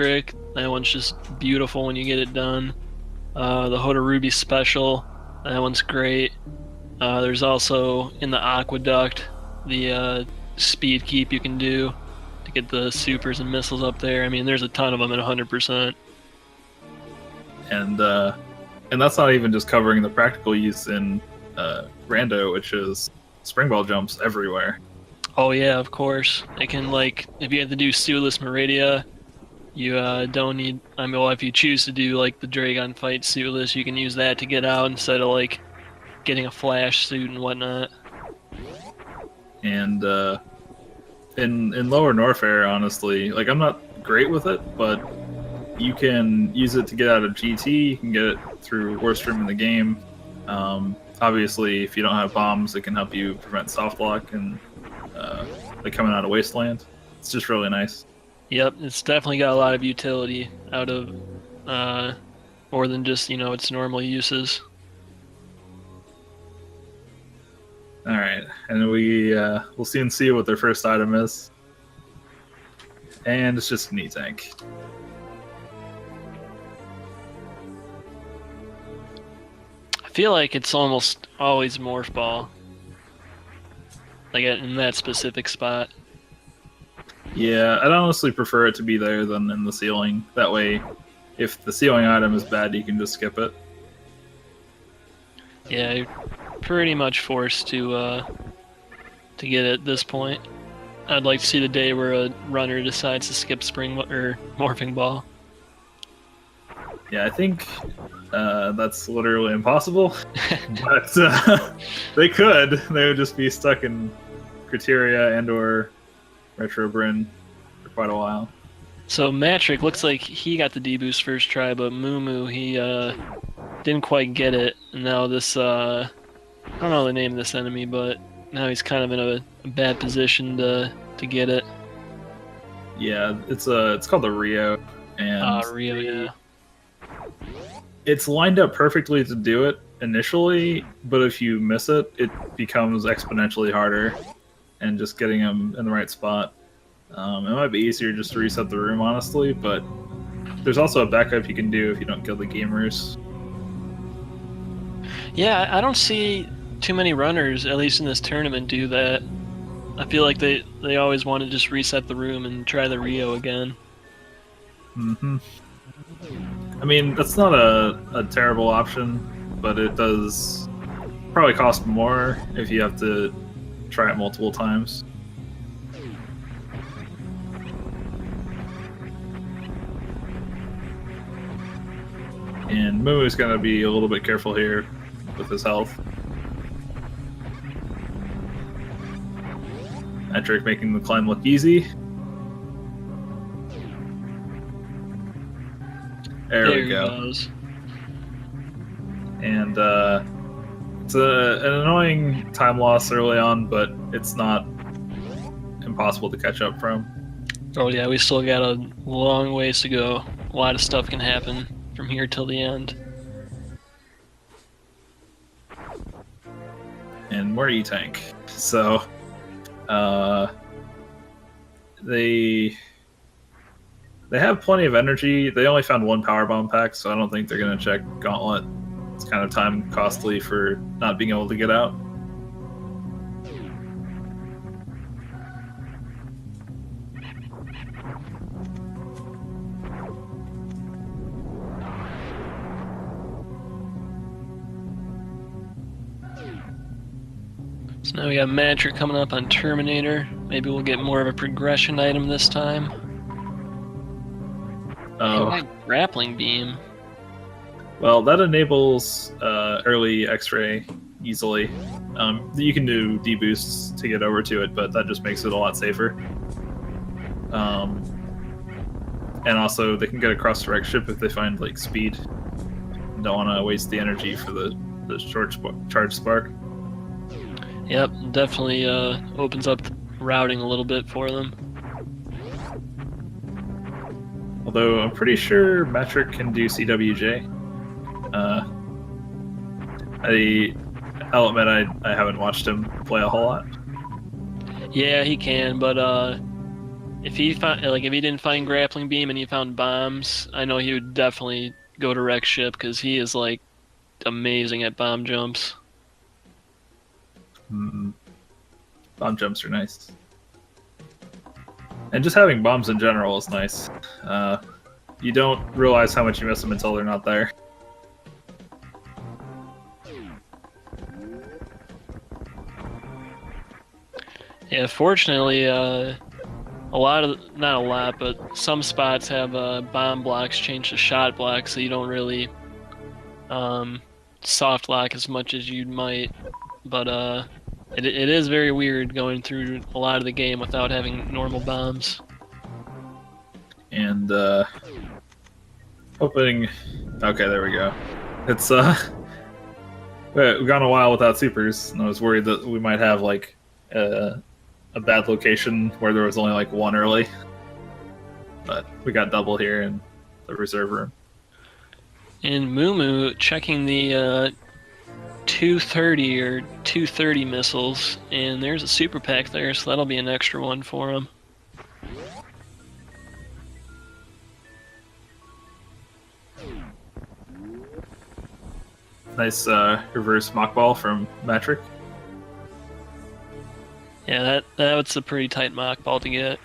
Electric. That one's just beautiful when you get it done. The Hoda Ruby Special. That one's great. There's also in the Aqueduct the speed keep you can do to get the supers and missiles up there. I mean, there's a ton of them at 100%. And that's not even just covering the practical use in Rando, which is spring ball jumps everywhere. Oh yeah, of course. It can, like, if you have to do Sueless Meridia, you don't need. I mean, well, if you choose to do like the Dragon fight Sueless, you can use that to get out instead of like getting a flash suit and whatnot. And in Lower Norfair, honestly, like, I'm not great with it, but you can use it to get out of GT. You can get it through worst room in the game. Obviously, if you don't have bombs, it can help you prevent soft lock and like coming out of Wasteland. It's just really nice. Yep, it's definitely got a lot of utility out of more than just, its normal uses. All right, and we'll soon see what their first item is, and it's just an E-Tank. I feel like it's almost always Morph Ball, like in that specific spot. Yeah, I'd honestly prefer it to be there than in the ceiling. That way, if the ceiling item is bad, you can just skip it. Yeah, you're pretty much forced to get it at this point. I'd like to see the day where a runner decides to skip Spring or Morphing Ball. Yeah, I think that's literally impossible, but they could. They would just be stuck in Criteria and/or Retro Bryn for quite a while. So Matrick looks like he got the D-boost first try, but Moo he didn't quite get it. And now this I don't know the name of this enemy, but now he's kind of in a bad position to get it. Yeah, it's called the Rio, and Rio, yeah. It's lined up perfectly to do it initially, but if you miss it, it becomes exponentially harder. And just getting them in the right spot. It might be easier just to reset the room, honestly, but there's also a backup you can do if you don't kill the gamers. Yeah, I don't see too many runners, at least in this tournament, do that. I feel like they always want to just reset the room and try the Rio again. Mm-hmm. I mean, that's not a terrible option, but it does probably cost more if you have to try it multiple times. And Moo's gonna be a little bit careful here with his health. Metric making the climb look easy. There we go. Goes. And it's an annoying time loss early on, but it's not impossible to catch up from. Oh yeah, we still got a long ways to go. A lot of stuff can happen from here till the end. And more E-Tank. So they have plenty of energy. They only found one power bomb pack, so I don't think they're gonna check Gauntlet. It's kind of time costly for not being able to get out. So now we got Matrick coming up on Terminator. Maybe we'll get more of a progression item this time. Oh, grappling beam. Well, that enables early X-ray easily. You can do D-boosts to get over to it, but that just makes it a lot safer. And also, they can get across direct ship if they find like speed. Don't want to waste the energy for the charge spark. Yep, definitely opens up the routing a little bit for them. Although I'm pretty sure Metric can do CWJ. I'll admit I haven't watched him play a whole lot. Yeah, he can, but If he if he didn't find grappling beam and he found bombs, I know he would definitely go to wreck ship because he is like amazing at bomb jumps. Bomb jumps are nice, and just having bombs in general is nice. You don't realize how much you miss them until they're not there. Yeah, fortunately, not a lot, but some spots have bomb blocks changed to shot blocks, so you don't really soft lock as much as you might. But it is very weird going through a lot of the game without having normal bombs. And hoping. Okay, there we go. It's we've gone a while without supers, and I was worried that we might have like a bad location where there was only like one early. But we got double here in the reserve room. And Moo checking the 230 or 230 missiles, and there's a super pack there, so that'll be an extra one for him. Nice reverse mock ball from Matrick. Yeah, that was a pretty tight mock ball to get.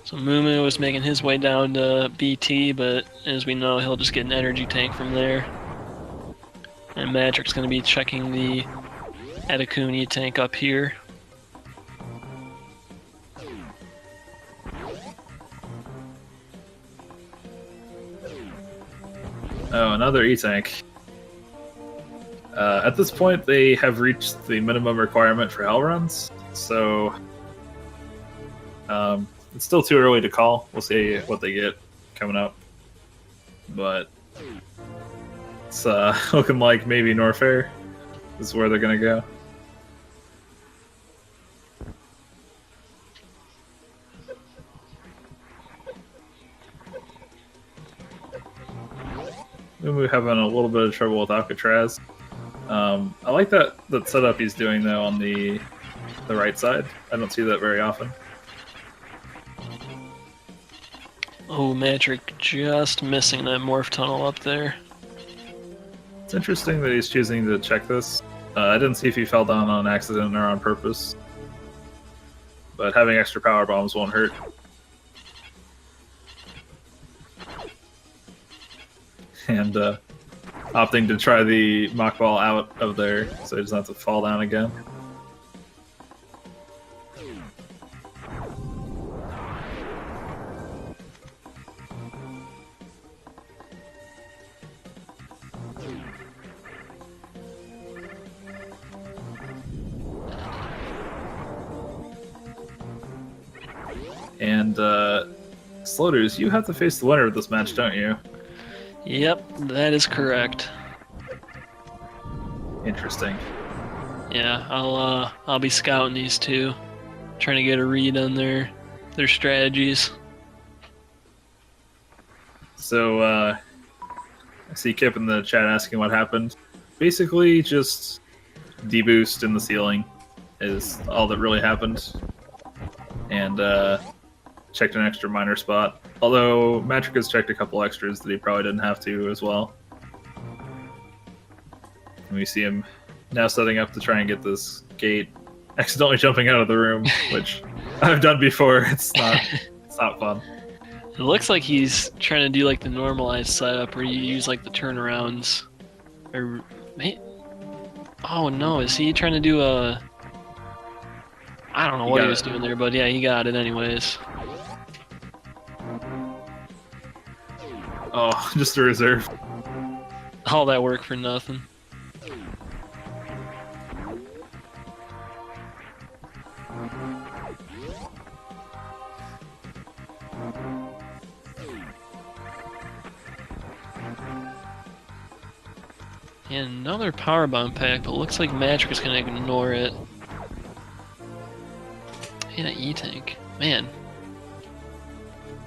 So Moo was making his way down to BT, but as we know, he'll just get an energy tank from there. And Matrick's going to be checking the Etakuni tank up here. Oh, another E-tank. At this point, they have reached the minimum requirement for hell runs, so it's still too early to call. We'll see what they get coming up, but it's looking like maybe Norfair is where they're gonna go. We're having a little bit of trouble with Alcatraz. I like that setup he's doing though on the right side. I don't see that very often. Oh, Matrick just missing that morph tunnel up there. It's interesting that he's choosing to check this. I didn't see if he fell down on accident or on purpose, but having extra power bombs won't hurt. And opting to try the mock ball out of there so he doesn't have to fall down again. And Sloters, you have to face the winner of this match, don't you? Yep, that is correct. Interesting. Yeah, I'll be scouting these two, trying to get a read on their strategies. So I see Kip in the chat asking what happened. Basically, just deboost in the ceiling is all that really happened, and checked an extra minor spot. Although Matrick has checked a couple extras that he probably didn't have to as well. And we see him now setting up to try and get this gate, accidentally jumping out of the room, which I've done before. It's not fun. It looks like he's trying to do like the normalized setup where you use like the turnarounds. Or, oh no, is he trying to do a... I don't know what he was doing there, but yeah, he got it anyways. Oh, just a reserve. All that work for nothing. And another power bomb pack, but looks like Matrick is gonna ignore it. And an E-tank. Man.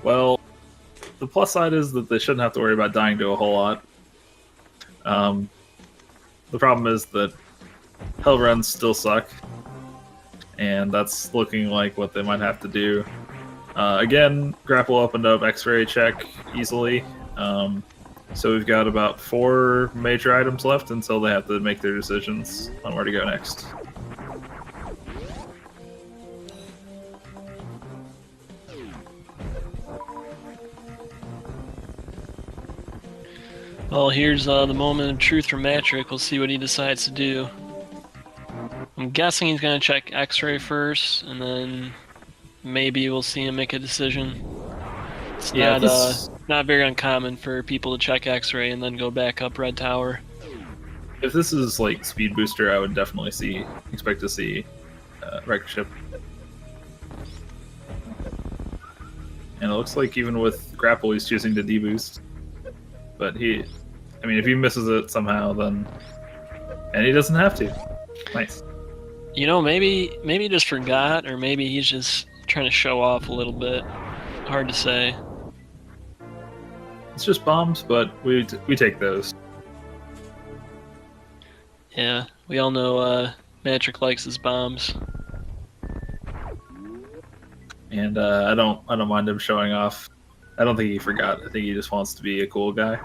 Well, the plus side is that they shouldn't have to worry about dying to a whole lot. The problem is that hell runs still suck, and that's looking like what they might have to do. Again, grapple opened up X-ray check easily. So we've got about 4 major items left until they have to make their decisions on where to go next. Well, here's the moment of truth for Matrick. We'll see what he decides to do. I'm guessing he's going to check X-ray first, and then maybe we'll see him make a decision. It's not very uncommon for people to check X-ray and then go back up Red Tower. If this is like Speed Booster, I would definitely expect to see Wrecked Ship. And it looks like even with Grapple, he's choosing to deboost. But if he misses it somehow, then... And he doesn't have to. Nice. You know, maybe he just forgot, or maybe he's just trying to show off a little bit. Hard to say. It's just bombs, but we take those. Yeah, we all know Matrick likes his bombs. And I don't mind him showing off. I don't think he forgot. I think he just wants to be a cool guy.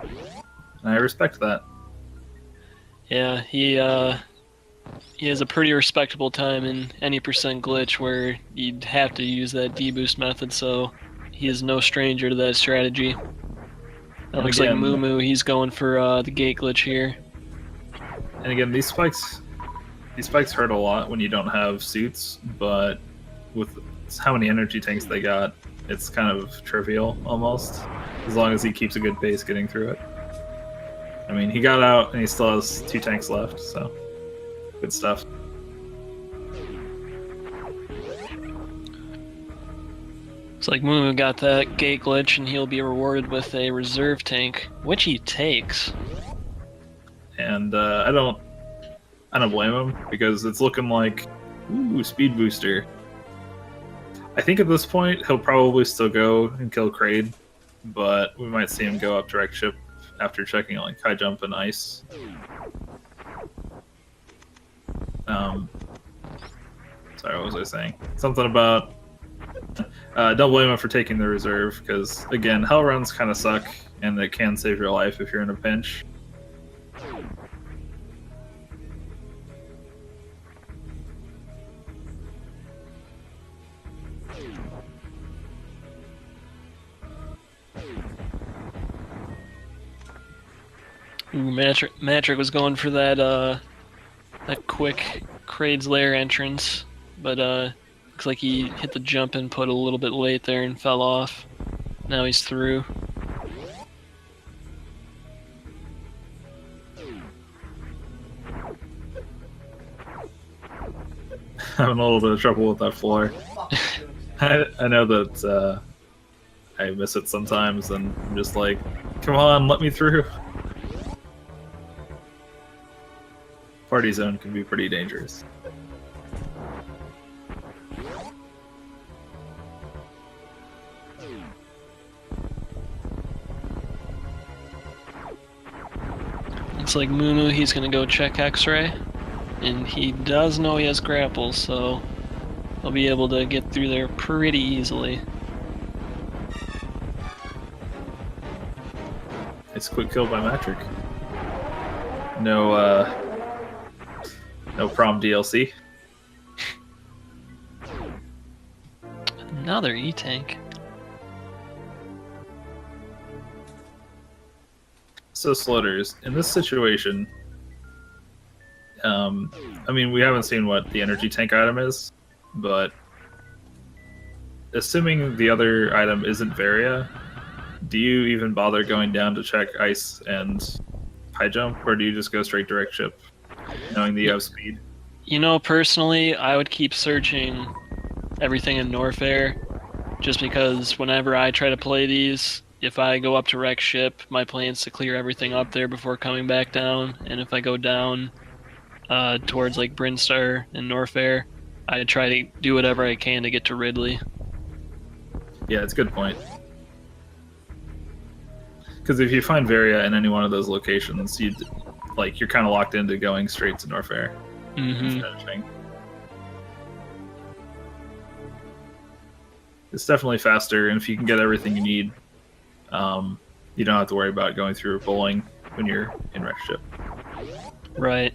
And I respect that. Yeah, he has a pretty respectable time in any percent glitch where you'd have to use that deboost method, so he is no stranger to that strategy. That looks like Moo, he's going for the gate glitch here. And again, these spikes hurt a lot when you don't have suits, but with how many energy tanks they got, it's kind of trivial almost, as long as he keeps a good pace getting through it. I mean, he got out and he still has 2 tanks left, so good stuff. It's like Moo got that gate glitch and he'll be rewarded with a reserve tank, which he takes. And I don't blame him, because it's looking like, ooh, Speed Booster. I think at this point he'll probably still go and kill Kraid, but we might see him go up direct ship after checking like high jump and ice. Sorry, what was I saying? Something about don't blame him for taking the reserve, because again, hell runs kind of suck, and it can save your life if you're in a pinch. Ooh, Matrick was going for that quick Kraid's Lair entrance, but looks like he hit the jump input a little bit late there and fell off. Now he's through. Having a little bit of trouble with that floor. I know that I miss it sometimes, and I'm just like, come on, let me through. Party zone can be pretty dangerous. Looks like Moo, he's gonna go check X-ray, and he does know he has grapple, so he'll be able to get through there pretty easily. It's a quick kill by Matrick. No prom DLC. Another E-tank. So Slutters, in this situation, I mean, we haven't seen what the energy tank item is, but assuming the other item isn't Varia, do you even bother going down to check ice and high jump, or do you just go straight direct ship, knowing that you have speed? You know, personally, I would keep searching everything in Norfair, just because whenever I try to play these, if I go up to wreck ship, my plan's to clear everything up there before coming back down, and if I go down towards like Brinstar and Norfair, I try to do whatever I can to get to Ridley. Yeah, it's a good point. Because if you find Varia in any one of those locations, you're kind of locked into going straight to Norfair. Mm-hmm. finishing. It's definitely faster, and if you can get everything you need, you don't have to worry about going through bowling when you're in wreck ship. Right.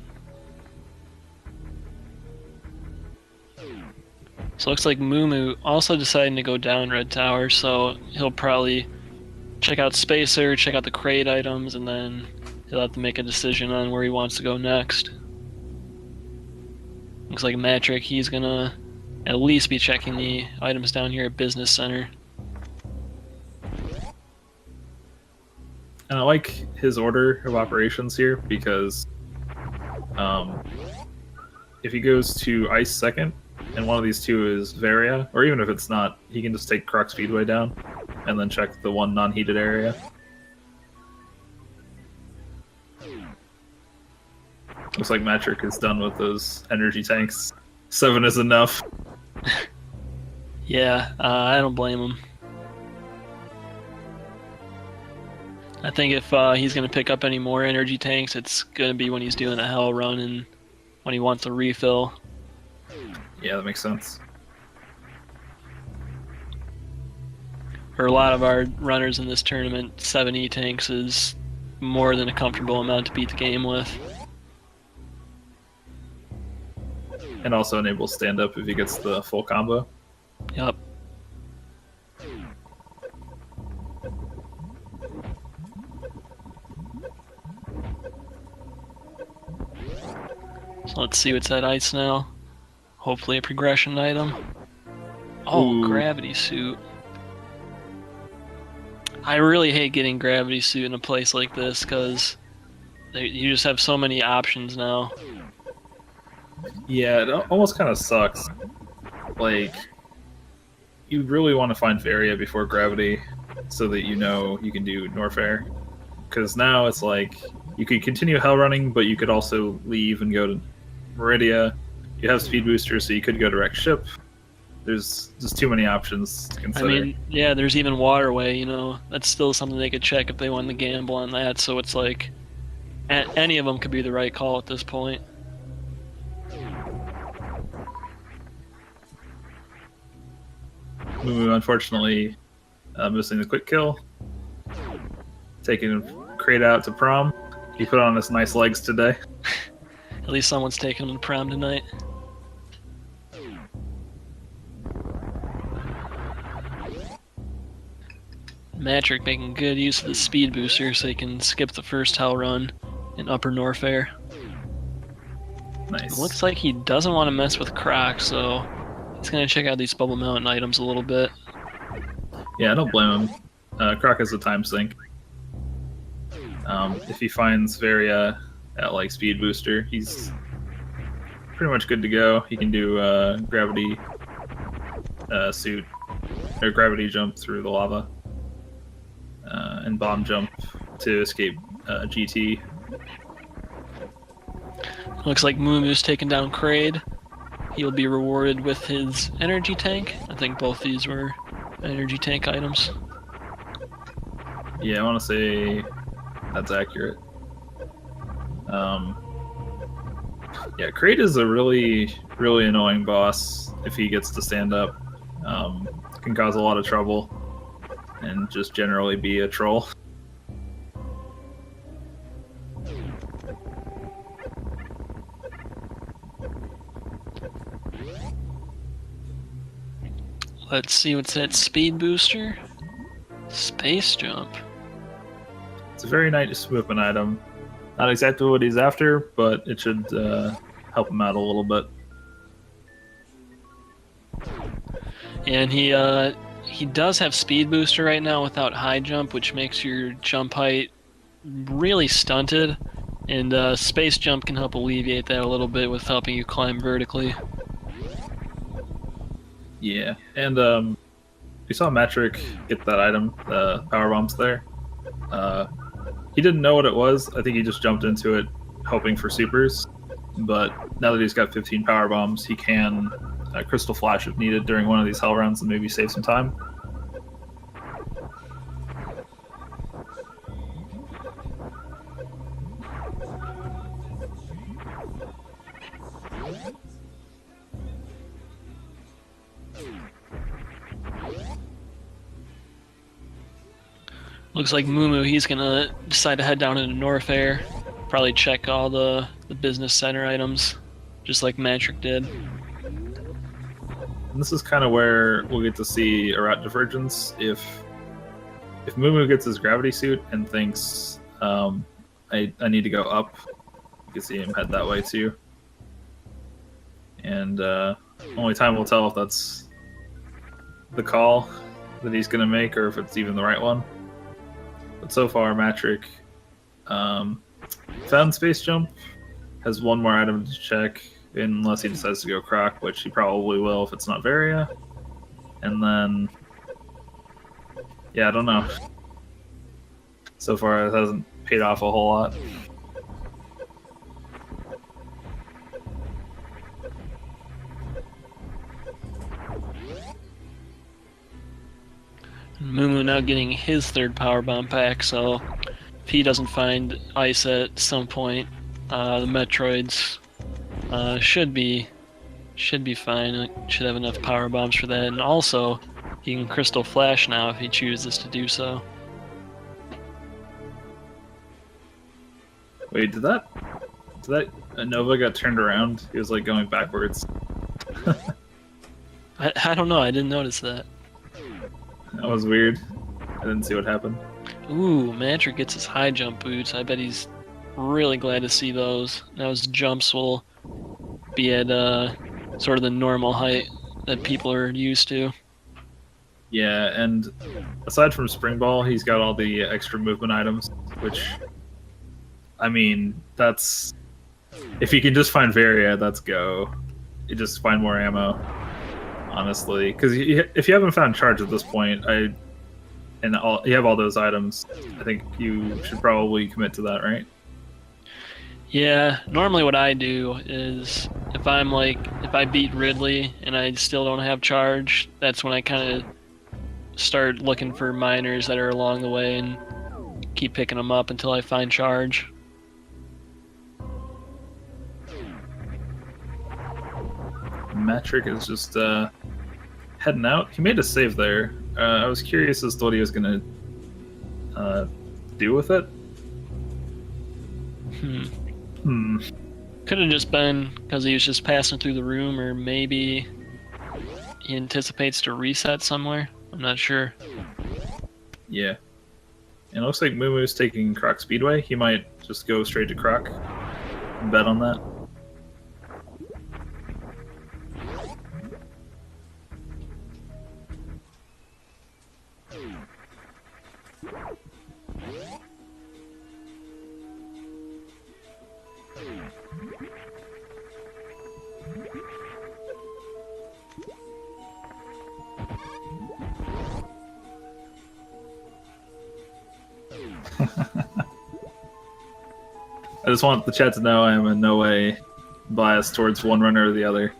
So it looks like Mumu also deciding to go down Red Tower, so he'll probably check out Spacer, check out the crate items, and then he'll have to make a decision on where he wants to go next. Looks like Matrick, he's gonna at least be checking the items down here at Business Center. And I like his order of operations here because if he goes to Ice second, and one of these two is Varia, or even if it's not, he can just take Croc Speedway down and then check the one non-heated area. Looks like Matrick is done with those energy tanks. 7 is enough. Yeah, I don't blame him. I think if he's going to pick up any more energy tanks, it's going to be when he's doing a hell run and when he wants a refill. Yeah, that makes sense. For a lot of our runners in this tournament, 7 E-tanks is more than a comfortable amount to beat the game with. And also enables stand-up if he gets the full combo. Yep. So let's see what's at ice now. Hopefully a progression item. Oh, Ooh. gravity suit. I really hate getting gravity suit in a place like this because you just have so many options now. Yeah, it almost kind of sucks. Like, you really want to find Varia before Gravity so that you know you can do Norfair. Because now it's like, you could continue Hell running, but you could also leave and go to Meridia. You have Speed Booster, so you could go direct ship. There's just too many options to consider. I mean, yeah, there's even Waterway, you know. That's still something they could check if they want to gamble on that, so it's like, any of them could be the right call at this point. Mumu, unfortunately, missing the quick kill. Taking Crate out to prom. He put on his nice legs today. At least someone's taking him to prom tonight. Matrick making good use of the speed booster so he can skip the first hell run in Upper Norfair. Nice. It looks like he doesn't want to mess with Croc, so he's going to check out these Bubble Mountain items a little bit. Yeah, I don't blame him. Croc has a time sink. If he finds Varia at like speed booster, he's pretty much good to go. He can do gravity suit or gravity jump through the lava and bomb jump to escape GT. Looks like Mumu's taking down Kraid. He'll be rewarded with his energy tank. I think both these were energy tank items. Yeah, I want to say that's accurate. Yeah, Kraid is a really, really annoying boss if he gets to stand up. Can cause a lot of trouble and just generally be a troll. Let's see what's that speed booster. Space jump. It's a very nice movement item. Not exactly what he's after, but it should help him out a little bit. And he does have speed booster right now without high jump, which makes your jump height really stunted. And space jump can help alleviate that a little bit with helping you climb vertically. Yeah, and we saw Matrick get that item, the power bombs there. He didn't know what it was. I think he just jumped into it hoping for supers. But now that he's got 15 power bombs, he can Crystal Flash if needed during one of these hell rounds and maybe save some time. Looks like Mumu, he's gonna decide to head down into Norfair. Probably check all the business center items, just like Matrick did. And this is kind of where we'll get to see a route divergence. If Mumu gets his gravity suit and thinks I need to go up, you can see him head that way too. And only time will tell if that's the call that he's going to make or if it's even the right one. But so far, Matrick found Space Jump, has one more item to check, unless he decides to go Croc, which he probably will if it's not Varia. And then, yeah, I don't know. So far, it hasn't paid off a whole lot. Mumu now getting his third power bomb pack, so if he doesn't find ice at some point, the Metroids should be fine. Should have enough power bombs for that, and also he can Crystal Flash now if he chooses to do so. Wait, did that Nova got turned around? He was like going backwards. I don't know. I didn't notice that. That was weird. I didn't see what happened. Ooh, Matrick gets his high jump boots. I bet he's really glad to see those. Now his jumps will be at sort of the normal height that people are used to. Yeah, and aside from Spring Ball, he's got all the extra movement items, which, I mean, that's... If you can just find Varia, that's go. You just find more ammo, honestly. Because if you haven't found Charge at this point, you have all those items, I think you should probably commit to that, right? Yeah, normally what I do is if I beat Ridley and I still don't have Charge, that's when I kind of start looking for miners that are along the way and keep picking them up until I find Charge. Matrick is just heading out. He made a save there. I was curious as to what he was going to do with it. Could have just been because he was just passing through the room, or maybe he anticipates to reset somewhere. I'm not sure. Yeah. And it looks like Mumu's taking Croc Speedway. He might just go straight to Croc and bet on that. I just want the chat to know I am in no way biased towards one runner or the other,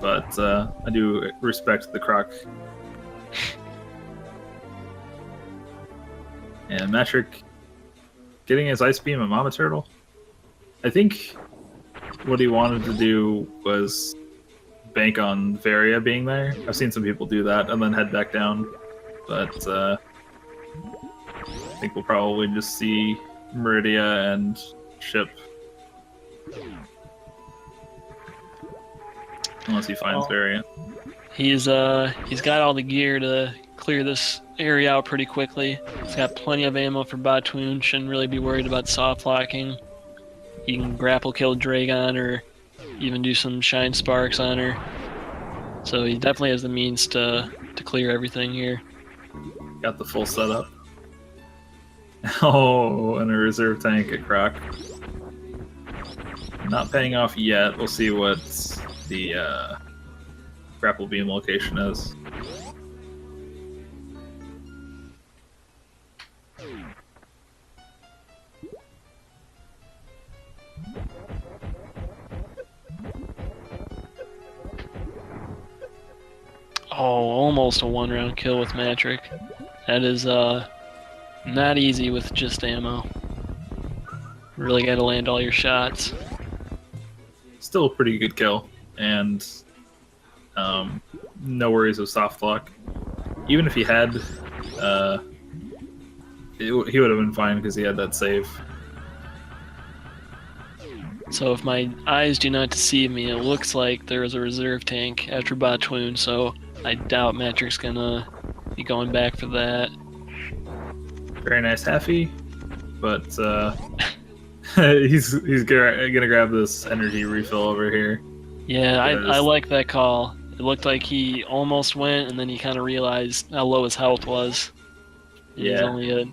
but I do respect the Croc. And Matrick getting his Ice Beam and Mama Turtle. I think what he wanted to do was bank on Varia being there. I've seen some people do that and then head back down, but I think we'll probably just see Meridia and Ship. Unless he finds Varia. He's got all the gear to clear this area out pretty quickly. He's got plenty of ammo for Batoon, shouldn't really be worried about soft locking. He can grapple kill Dragon or even do some Shine Sparks on her. So he definitely has the means to clear everything here. Got the full setup. Oh, and a reserve tank at Croc. Not paying off yet. We'll see what the grapple beam location is. Oh, almost a one-round kill with Matrick. That is not easy with just ammo. Really got to land all your shots. Still a pretty good kill, and no worries of soft lock. Even if he had he would have been fine because he had that save. So if my eyes do not deceive me, it looks like there is a reserve tank after Botwoon, so I doubt Matrix's gonna be going back for that. Very nice Happy, but he's gonna grab this energy refill over here. Yeah, I like that call. It looked like he almost went, and then he kind of realized how low his health was. And he's only a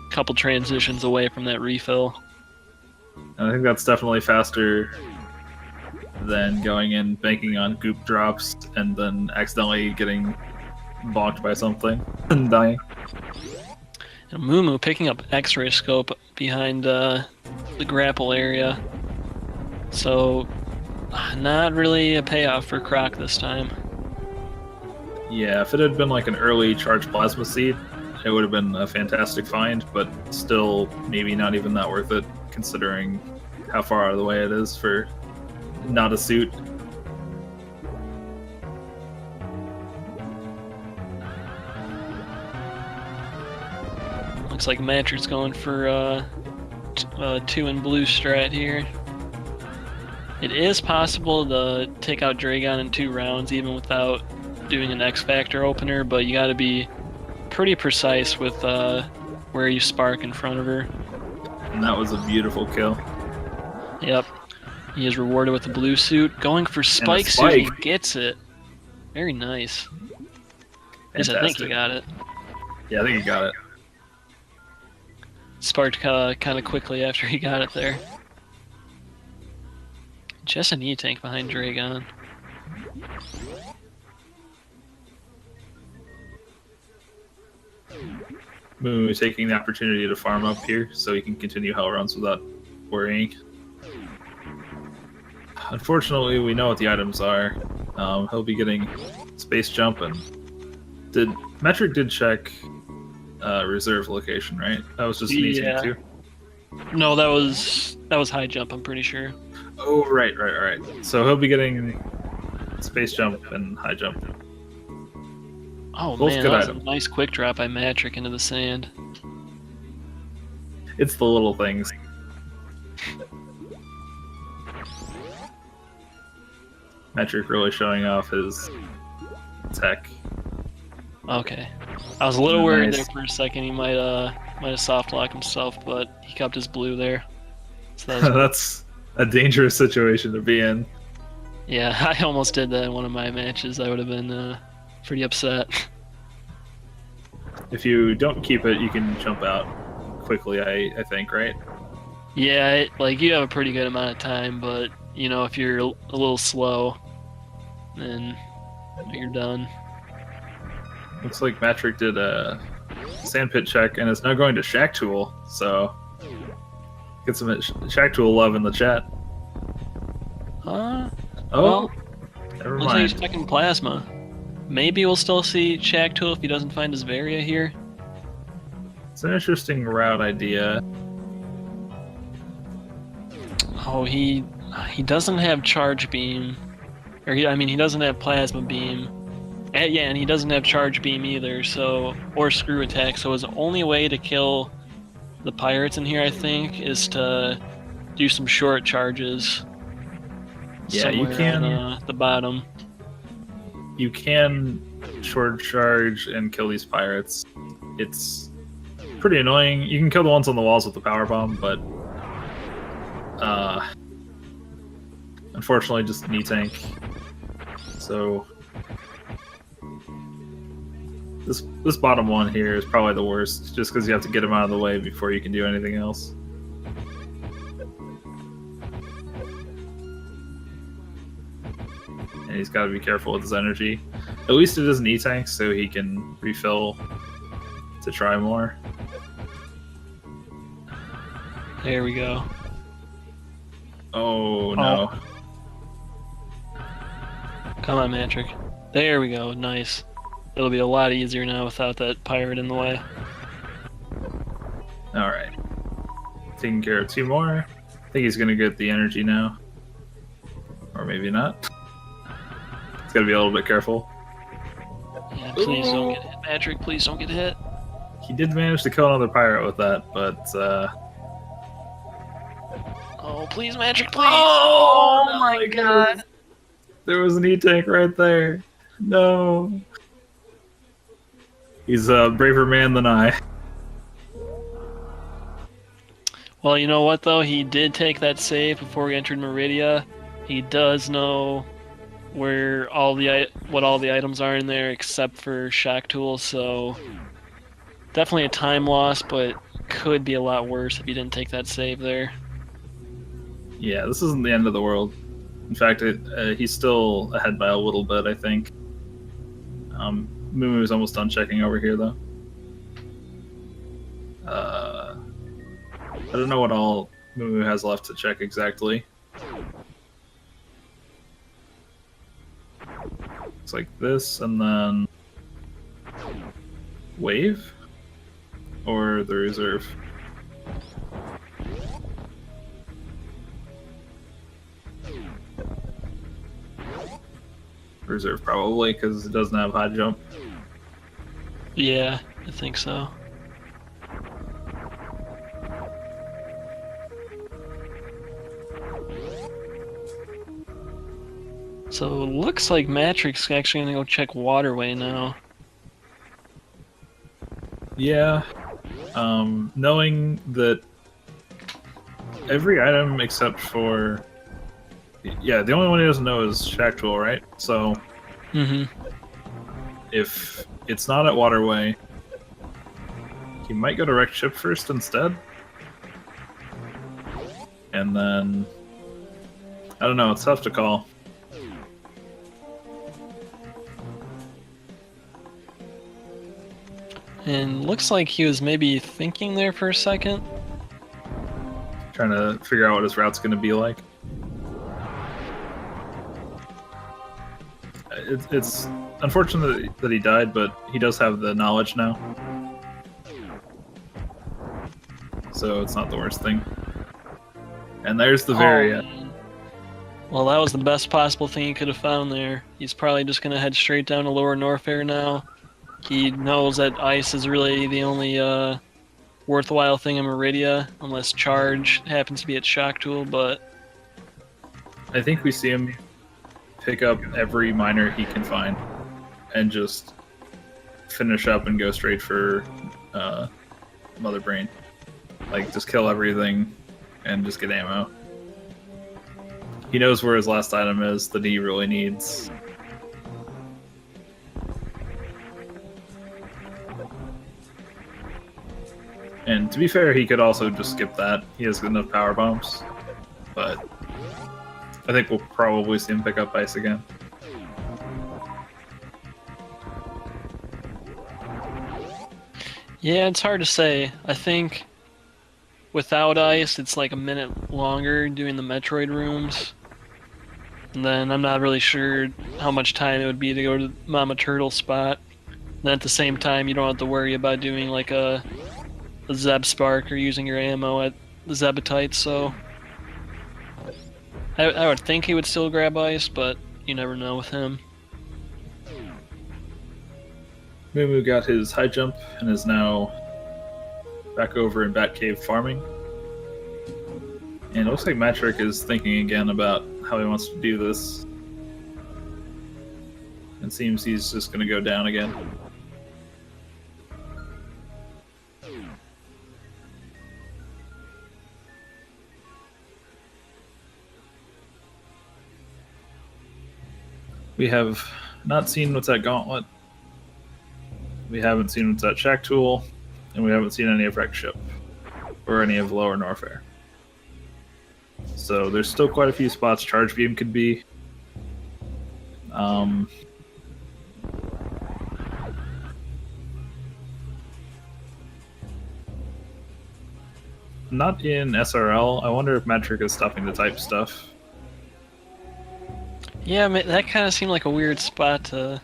couple transitions away from that refill. I think that's definitely faster than going in, banking on goop drops, and then accidentally getting bonked by something and dying. And Mumu picking up X-ray scope behind the grapple area. So, not really a payoff for Croc this time. Yeah, if it had been like an early charged plasma seed, it would have been a fantastic find, but still maybe not even that worth it, considering how far out of the way it is for not a suit. Looks like Matrix going for 2 in blue strat here. It is possible to take out Dragon in 2 rounds even without doing an X Factor opener, but you gotta be pretty precise with where you spark in front of her. And that was a beautiful kill. Yep. He is rewarded with the blue suit. Going for spike suit, he gets it. Very nice. Yes, I think he got it. Yeah, I think he got it. Sparked kind of quickly after he got it there. Just an E-tank behind Dragon. Moo is taking the opportunity to farm up here so he can continue hell runs without worrying. Unfortunately, we know what the items are. He'll be getting space jump, and Metric did check reserve location, right? That was just an E-tank too. No, that was high jump, I'm pretty sure. Oh, right. So he'll be getting space jump and high jump. Oh man, that was a nice quick drop by Matrick into the sand. It's the little things. Metric really showing off his tech. Okay. I was a little worried there for a second he might have soft locked himself, but he kept his blue there. So that's a dangerous situation to be in. Yeah, I almost did that in one of my matches. I would have been pretty upset. If you don't keep it, you can jump out quickly, I think, right? Yeah, like you have a pretty good amount of time, but you know, if you're a little slow, then you're done. Looks like Matrick did a sandpit check and is now going to Shack Tool, so get some Shack Tool love in the chat. Well, never looks like he's checking plasma. Maybe we'll still see Shack Tool if he doesn't find his Varia here. It's an interesting route idea. Oh, he doesn't have Charge Beam. Or he doesn't have Plasma Beam. And he doesn't have Charge Beam either, so or Screw Attack, so his only way to kill the pirates in here, I think, is to do some short charges. Yeah, you can on, the bottom. You can short charge and kill these pirates. It's pretty annoying. You can kill the ones on the walls with the power bomb, but unfortunately just an E-tank. So this bottom one here is probably the worst, just because you have to get him out of the way before you can do anything else. And he's got to be careful with his energy. At least it is an E-tank, so he can refill to try more. There we go. Oh, no. Come on, Matrick. There we go. Nice. It'll be a lot easier now without that pirate in the way. Alright. Taking care of 2 more. I think he's going to get the energy now. Or maybe not. He's got to be a little bit careful. Yeah, please don't get hit, Matrick. Please don't get hit. He did manage to kill another pirate with that, but Oh, please, magic, please! oh my god! There was an E-tank right there. No. He's a braver man than I. Well, you know what though? He did take that save before we entered Meridia. He does know where what all the items are in there except for shock tools, so definitely a time loss, but could be a lot worse if he didn't take that save there. Yeah, this isn't the end of the world. In fact, he's still ahead by a little bit, I think. Mumu's almost done checking over here, though. I don't know what all Mumu has left to check exactly. It's like this, and then wave, or the reserve. Reserve probably, because it doesn't have high jump. Yeah, I think so. So it looks like Matrix is actually gonna go check Waterway now. Yeah. Knowing that every item except for... Yeah, the only one he doesn't know is Shack Tool, right? So... If it's not at Waterway, he might go to Wrecked Ship first instead. And then... I don't know, it's tough to call. And looks like he was maybe thinking there for a second. Trying to figure out what his route's going to be like. It's unfortunate that he died, but he does have the knowledge now. So it's not the worst thing. And there's the Varia. Well, that was the best possible thing he could have found there. He's probably just going to head straight down to Lower Norfair now. He knows that ice is really the only worthwhile thing in Meridia, unless charge happens to be at Shock Tool, but... I think we see him pick up every miner he can find and just finish up and go straight for Mother Brain. Like, just kill everything and just get ammo. He knows where his last item is that he really needs. And to be fair, he could also just skip that. He has enough power bombs. But I think we'll probably see him pick up ice again. Yeah, it's hard to say. I think without ice, it's like a minute longer doing the Metroid rooms. And then I'm not really sure how much time it would be to go to Mama Turtle spot. And then at the same time, you don't have to worry about doing like a Zeb Spark or using your ammo at the Zebatites, so I would think he would still grab ice, but you never know with him. Mumu got his high jump and is now back over in Batcave farming. And it looks like Matrick is thinking again about how he wants to do this. It seems he's just going to go down again. We have not seen what's at Gauntlet. We haven't seen what's at Shack Tool, and we haven't seen any of Wrecked Ship or any of Lower Norfair. So there's still quite a few spots Charge Beam could be. Not in SRL. I wonder if Metric is stopping the type stuff. Yeah, that kind of seemed like a weird spot to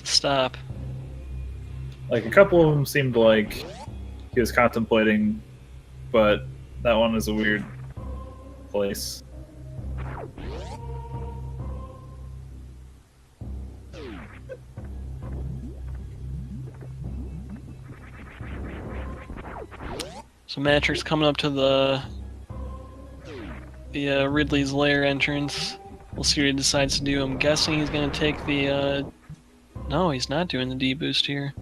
stop. Like, a couple of them seemed like he was contemplating, but that one is a weird place. So Matrix coming up to the Ridley's lair entrance. We'll see what he decides to do. I'm guessing he's gonna take the. No, he's not doing the D boost here.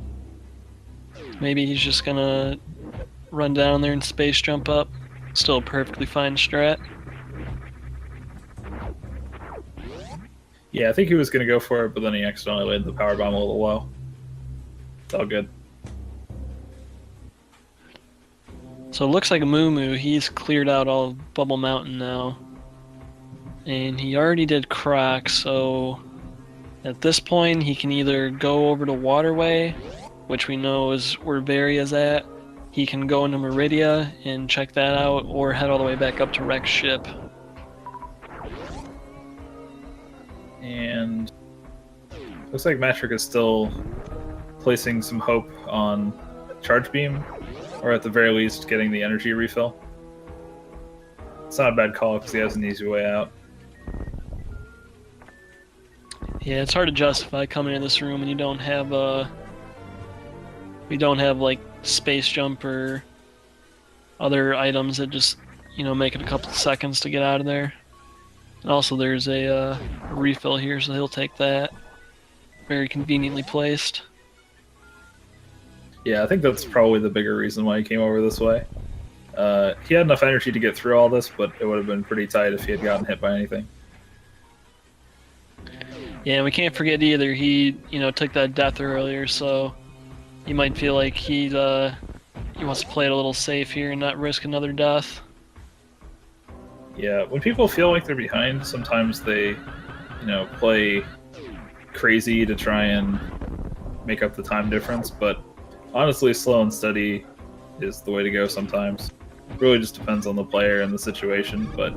Maybe he's just gonna run down there and space jump up. Still a perfectly fine strat. Yeah, I think he was gonna go for it, but then he accidentally laid the power bomb a little low. It's all good. So it looks like Moo he's cleared out all of Bubble Mountain now. And he already did Croc, so at this point he can either go over to Waterway, which we know is where Varia's at. He can go into Meridia and check that out, or head all the way back up to Rex Ship. And looks like Matrick is still placing some hope on Charge Beam, or at the very least getting the energy refill. It's not a bad call because he has an easy way out. Yeah, it's hard to justify coming in this room and you don't have like space jump or other items that just, you know, make it a couple of seconds to get out of there. And also there's a refill here, so he'll take that. Very conveniently placed. Yeah, I think that's probably the bigger reason why he came over this way. He had enough energy to get through all this, but it would have been pretty tight if he had gotten hit by anything. Yeah, and we can't forget either, he, you know, took that death earlier, so he might feel like he wants to play it a little safe here and not risk another death. Yeah, when people feel like they're behind, sometimes they, you know, play crazy to try and make up the time difference, but honestly, slow and steady is the way to go sometimes. It really just depends on the player and the situation, but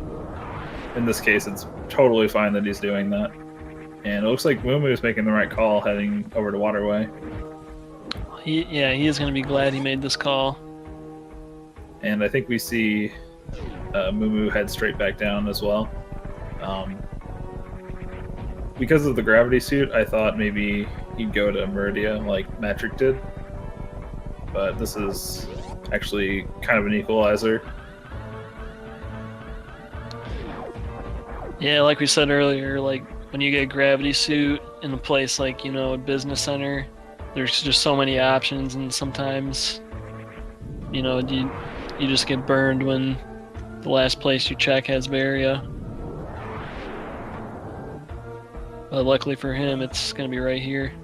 in this case, it's totally fine that he's doing that. And it looks like Moo is making the right call heading over to Waterway. He is going to be glad he made this call. And I think we see Moo head straight back down as well. Because of the gravity suit, I thought maybe he'd go to Meridia like Matrick did. But this is actually kind of an equalizer. Yeah, like we said earlier, like when you get a gravity suit in a place like, you know, a business center, there's just so many options, and sometimes, you know, you just get burned when the last place you check has Varia. But luckily for him, it's going to be right here.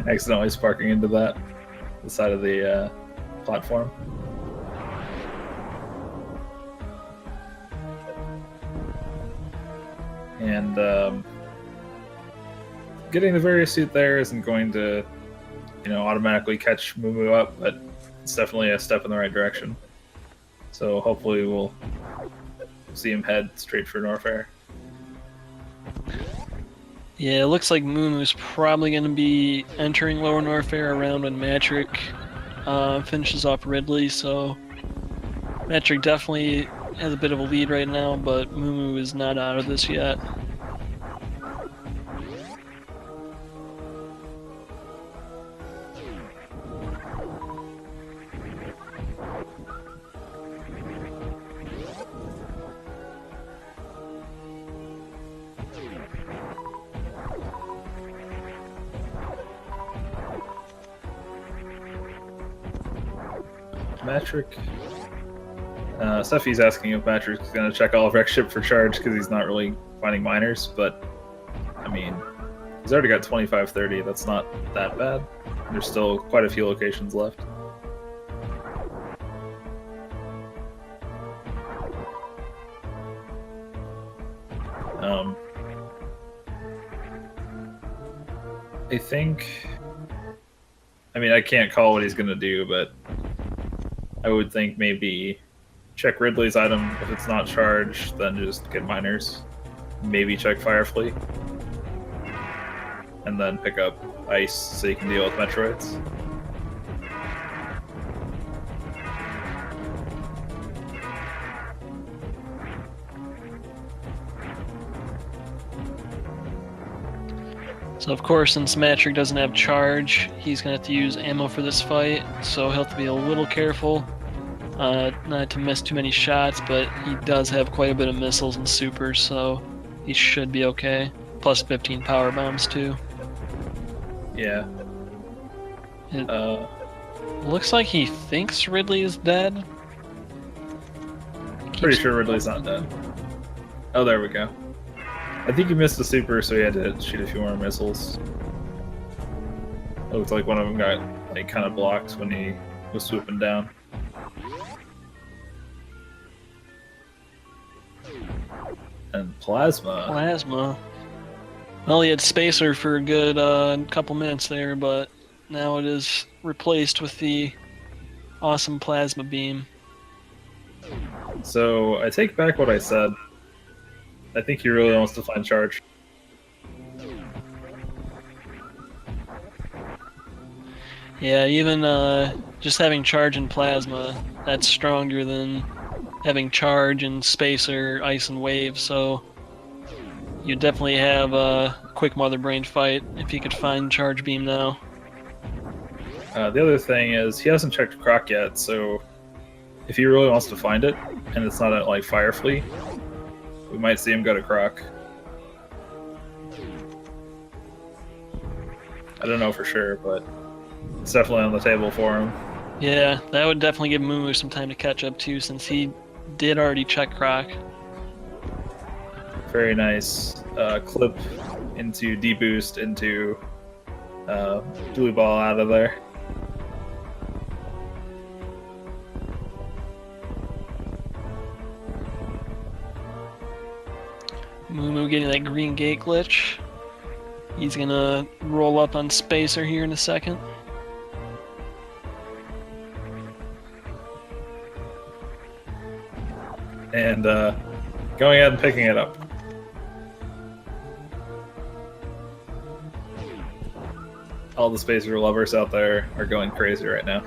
Accidentally sparking into the side of the platform. And getting the Varia suit there isn't going to, you know, automatically catch Moo up, but it's definitely a step in the right direction. So hopefully we'll see him head straight for Norfair. Yeah, it looks like Moo's probably going to be entering Lower Norfair around when Matrick finishes off Ridley, so Matrick definitely has a bit of a lead right now, but Moo is not out of this yet. Matrick. Steffi's asking if Matrick's going to check all of Rex Ship for charge because he's not really finding miners, but I mean, he's already got 2530. That's not that bad. There's still quite a few locations left. I think, I mean, I can't call what he's going to do, but I would think maybe check Ridley's item. If it's not charged, then just get miners. Maybe check Firefleet. And then pick up Ice so you can deal with Metroids. So of course, since Matrick doesn't have charge, he's gonna have to use ammo for this fight, so he'll have to be a little careful, not to miss too many shots, but he does have quite a bit of missiles and supers, so he should be okay. Plus 15 power bombs too. Yeah. It looks like he thinks Ridley is dead. Pretty sure Ridley's not dead. Oh, there we go. I think he missed the super, so he had to shoot a few more missiles. It looked like one of them got like kind of blocked when he was swooping down. And plasma. Plasma. Well, he had Spacer for a good couple minutes there, but now it is replaced with the awesome plasma beam. So I take back what I said. I think he really wants to find charge. Yeah, even just having charge and plasma, that's stronger than having charge and spacer, ice and wave, so you definitely have a quick mother brain fight if you could find charge beam now. The other thing is he hasn't checked Croc yet, so if he really wants to find it, and it's not at like Firefly, we might see him go to Croc. I don't know for sure, but it's definitely on the table for him. Yeah, that would definitely give Moo some time to catch up too, since he did already check Croc. Very nice clip into deboost into blue ball out of there. Moo getting that green gate glitch. He's gonna roll up on Spacer here in a second. And going ahead and picking it up. All the Spacer lovers out there are going crazy right now.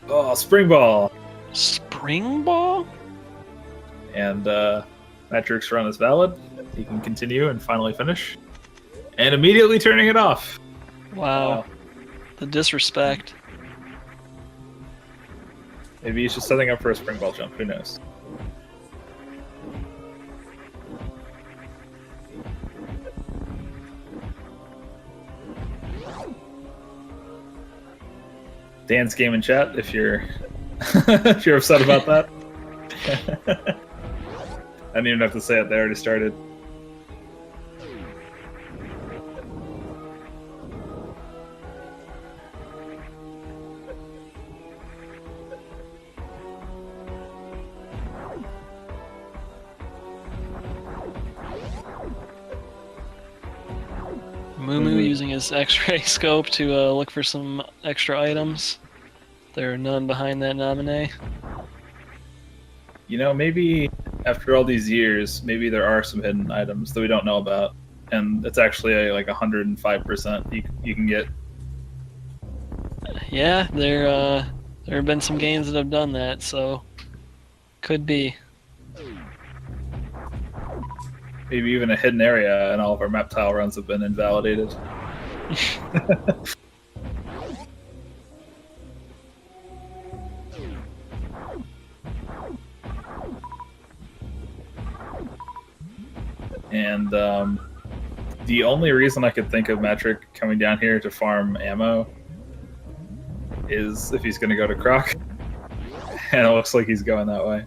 Oh, spring ball! Spring ball? And Matrick's run is valid. He can continue and finally finish. And immediately turning it off. Wow. The disrespect. Maybe he's just setting up for a spring ball jump. Who knows? Dan's game in chat if you're if you're upset about that. I didn't even have to say it, they already started. Moo using his X-ray scope to look for some extra items. There are none behind that nominee. You know, maybe after all these years, maybe there are some hidden items that we don't know about, and it's actually like 105% you can get. Yeah, there have been some games that have done that, so could be. Maybe even a hidden area, and all of our map tile runs have been invalidated. And the only reason I could think of Matrick coming down here to farm ammo is if he's going to go to Croc. And it looks like he's going that way.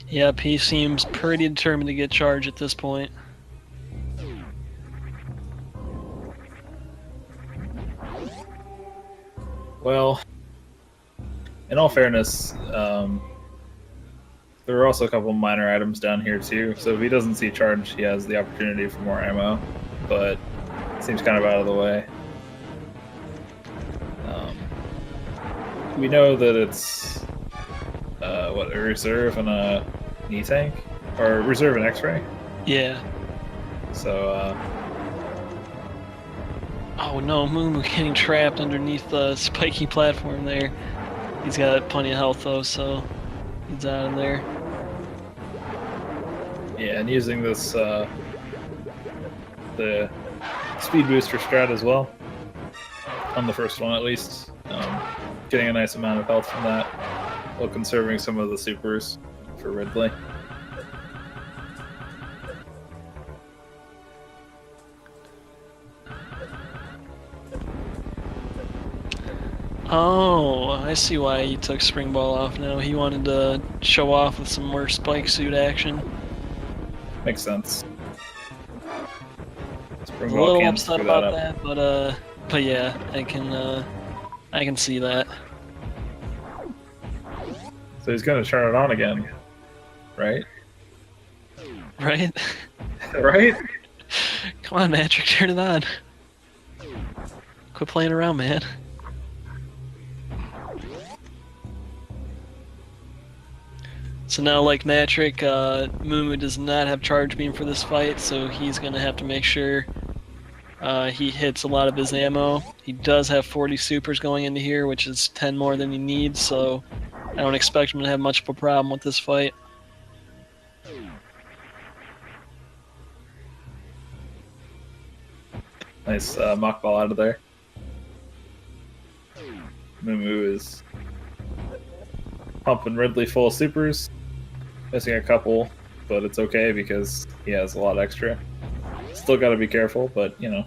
Yep, he seems pretty determined to get charged at this point. Well, in all fairness, there are also a couple minor items down here too, so if he doesn't see charge, he has the opportunity for more ammo, but it seems kind of out of the way. We know that it's a reserve and a knee tank, or reserve and X-ray. Yeah. So oh no, Moo getting trapped underneath the spiky platform there. He's got plenty of health though, so he's out of there. Yeah, and using this the speed booster strat as well on the first one at least, getting a nice amount of health from that while conserving some of the supers for Ridley. Oh, I see why he took Spring Ball off now. He wanted to show off with some more Spike Suit action. Makes sense. A little upset about that, but yeah, I can see that. So he's gonna turn it on again, right? Right? Right? Come on, Matrick, turn it on. Quit playing around, man. So now, like Matrick, Mumu does not have Charge Beam for this fight, so he's gonna have to make sure he hits a lot of his ammo. He does have 40 supers going into here, which is 10 more than he needs, so I don't expect him to have much of a problem with this fight. Nice mock ball out of there. Mumu is pumping Ridley full of supers. Missing a couple, but it's okay because he has a lot extra. Still got to be careful, but you know.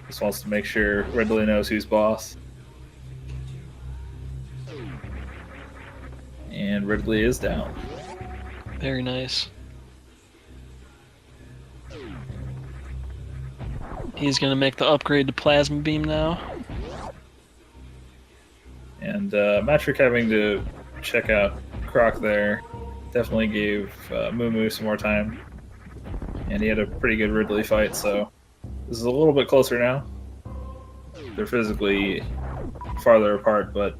Just wants to make sure Ridley knows who's boss. And Ridley is down. Very nice. He's going to make the upgrade to Plasma Beam now. And Matrick having to check out Croc there definitely gave Mumu some more time. And he had a pretty good Ridley fight, so this is a little bit closer now. They're physically farther apart, but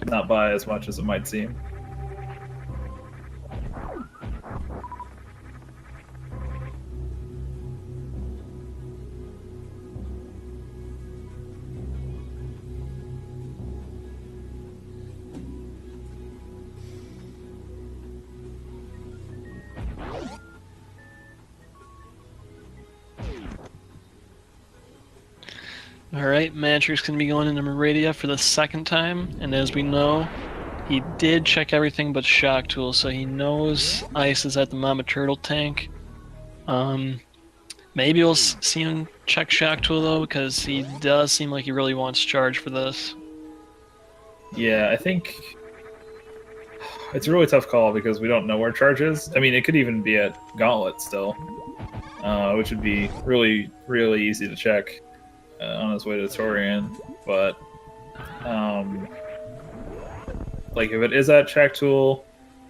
not by as much as it might seem. Alright, Matrick's going to be going into Meridia for the second time, and as we know, he did check everything but Shock Tool, so he knows Ice is at the Mama Turtle tank. Maybe we'll see him check Shock Tool though, because he does seem like he really wants Charge for this. Yeah, I think it's a really tough call because we don't know where Charge is. I mean, it could even be at Gauntlet still, which would be really, really easy to check on his way to Torian. But like if it is at Check Tool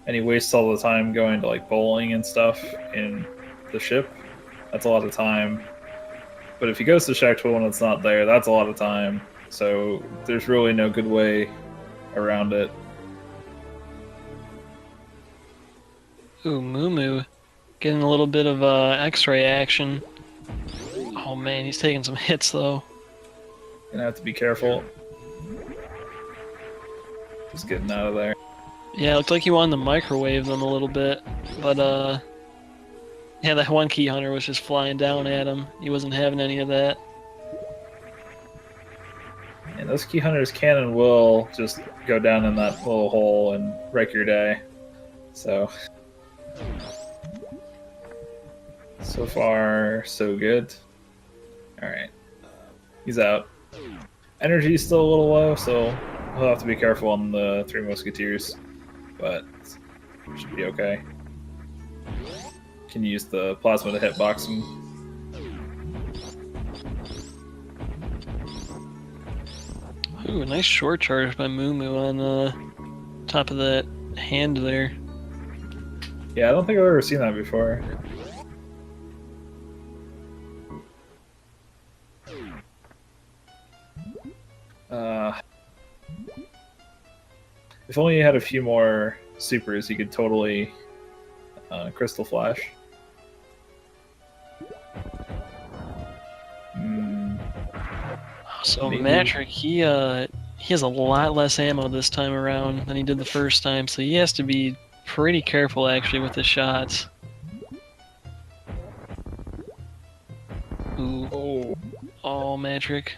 and he wastes all the time going to like bowling and stuff in the ship, that's a lot of time. But if he goes to Check Tool and it's not there, that's a lot of time. So there's really no good way around it. Ooh, Mumu getting a little bit of X-ray action. Oh man, he's taking some hits though. Gonna have to be careful. Just getting out of there. Yeah, it looked like he wanted to microwave them a little bit, but yeah, that one Key Hunter was just flying down at him. He wasn't having any of that. And those Key Hunters can and will just go down in that little hole and wreck your day. So far, so good. Alright. He's out. Energy's still a little low, so we'll have to be careful on the Three Musketeers. But should be okay. Can use the plasma to hitbox him. Ooh, nice short charge by Mumu on top of that hand there. Yeah, I don't think I've ever seen that before. If only he had a few more supers, he could totally Crystal Flash. So Matrick, he he has a lot less ammo this time around than he did the first time, so he has to be pretty careful actually with his shots. Ooh. Oh. Oh, Matrick.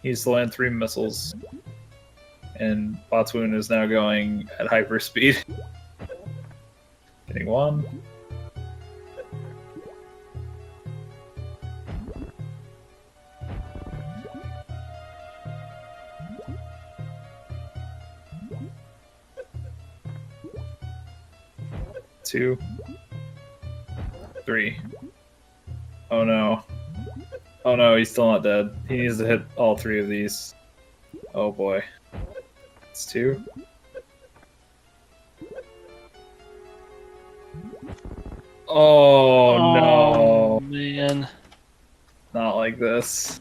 He's landed 3 missiles. And Botswoon is now going at hyperspeed. Getting 1. Two. 3. Oh no. Oh no, he's still not dead. He needs to hit all 3 of these. Oh boy. It's 2. Oh no. Man. Not like this.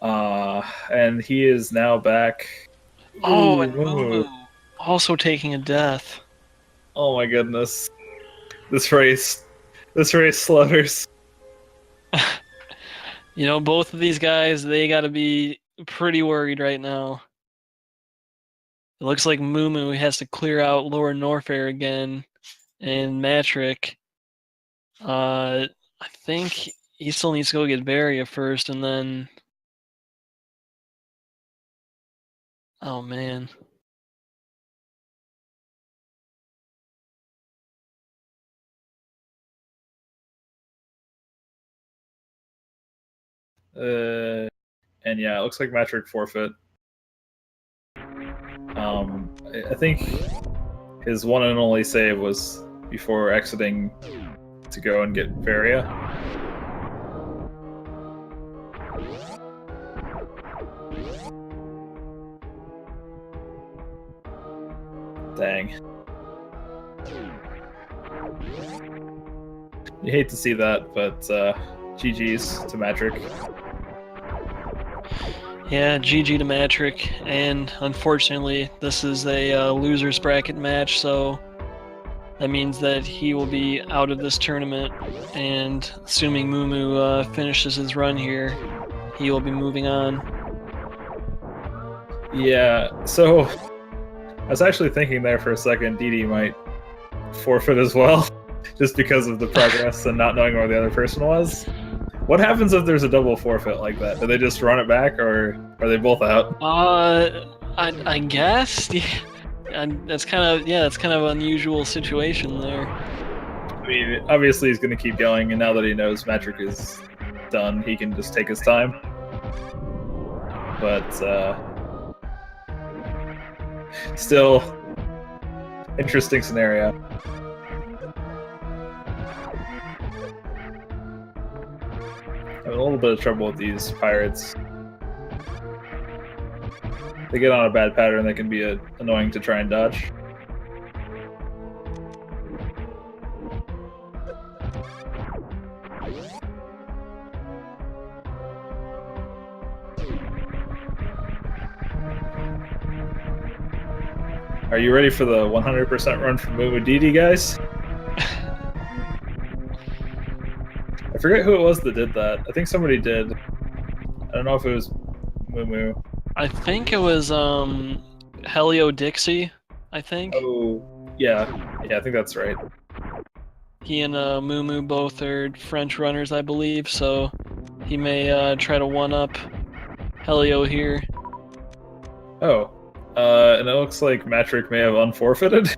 And he is now back. Oh, Ooh, and Moo also taking a death. Oh my goodness. This race slaughters. You know, both of these guys, they gotta be pretty worried right now. It looks like Moo has to clear out Lower Norfair again, and Matrick, I think he still needs to go get Varia first, and then... Oh, man. And yeah, it looks like Matrick forfeit. I think his one and only save was before exiting to go and get Varia. Dang. You hate to see that, but GG's to Matrick. Yeah, GG to Matrick, and unfortunately, this is a loser's bracket match, so that means that he will be out of this tournament, and assuming Moo finishes his run here, he will be moving on. Yeah, so I was actually thinking there for a second DD might forfeit as well, just because of the progress and not knowing where the other person was. What happens if there's a double forfeit like that? Do they just run it back, or are they both out? I guess. Yeah. And that's kind of an unusual situation there. I mean, obviously he's going to keep going, and now that he knows Matrick is done, he can just take his time. But still, interesting scenario. I'm in a little bit of trouble with these pirates. They get on a bad pattern that can be annoying to try and dodge. Are you ready for the 100% run from Moo DD, guys? I forget who it was that did that. I think somebody did. I don't know if it was Moo. I think it was Helio Dixie, I think. Oh, yeah. Yeah, I think that's right. He and Moo both are French runners, I believe, so he may try to one-up Helio here. Oh. And it looks like Matrick may have unforfeited.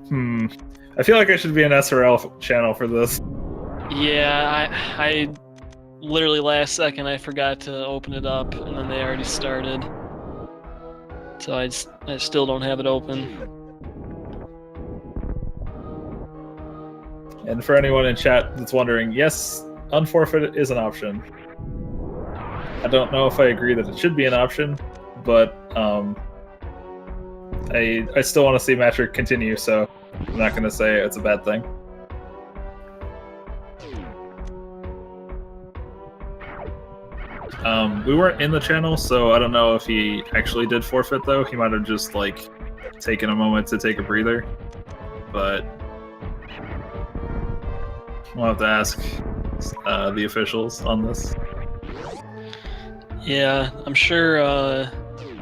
I feel like I should be an SRL channel for this. Yeah, I literally last second I forgot to open it up, and then they already started. So I still don't have it open. And for anyone in chat that's wondering, yes, unforfeit is an option. I don't know if I agree that it should be an option, but I still want to see Matrick continue, so I'm not going to say it's a bad thing. We weren't in the channel, so I don't know if he actually did forfeit, though. He might have just, like, taken a moment to take a breather. But we'll have to ask. the officials on this. Yeah, I'm sure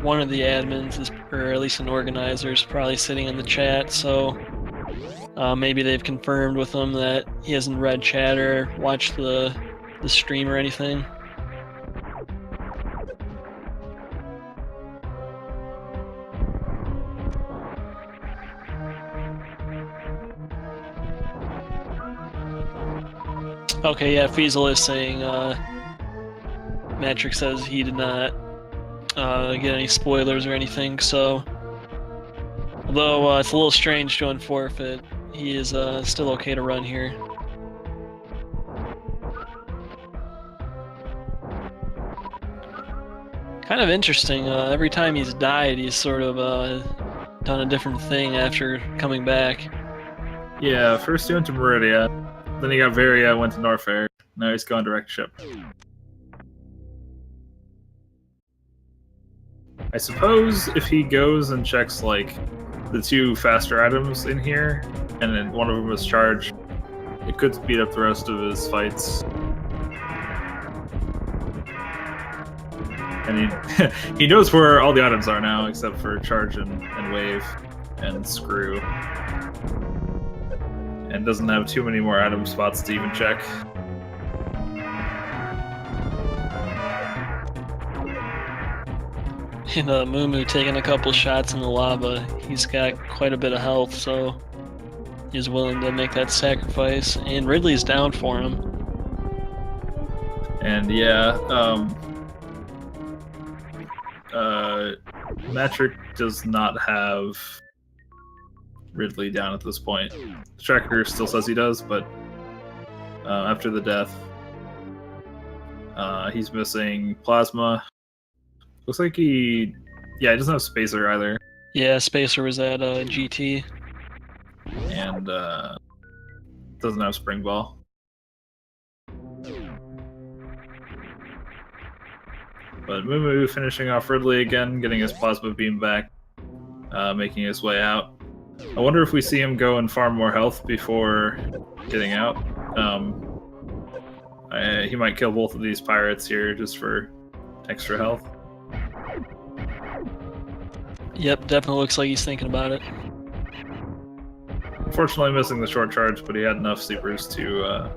one of the admins is, or at least an organizer, is probably sitting in the chat. So maybe they've confirmed with him that he hasn't read chat or watched the stream or anything. Okay, yeah, Feasel is saying Matrix says he did not get any spoilers or anything, so although it's a little strange to unforfeit, he is still okay to run here. Kind of interesting, every time he's died, he's sort of done a different thing after coming back. Yeah, first he went to Meridia, then he got Varia, went to Norfair, now he's going direct ship. I suppose if he goes and checks, like, the 2 faster items in here, and then one of them is charged, it could speed up the rest of his fights. And he knows where all the items are now, except for charge and wave and screw. And doesn't have too many more item spots to even check. And Mumu taking a couple shots in the lava, he's got quite a bit of health, so he's willing to make that sacrifice. And Ridley's down for him. And yeah, Matrick does not have Ridley down at this point. The tracker still says he does, but after the death, he's missing Plasma. Looks like he doesn't have Spacer either. Yeah, Spacer was at GT. And doesn't have Spring Ball. But Mumu finishing off Ridley again, getting his Plasma Beam back, making his way out. I wonder if we see him go and farm more health before getting out. He might kill both of these pirates here just for extra health. Yep, definitely looks like he's thinking about it. Unfortunately missing the short charge, but he had enough supers to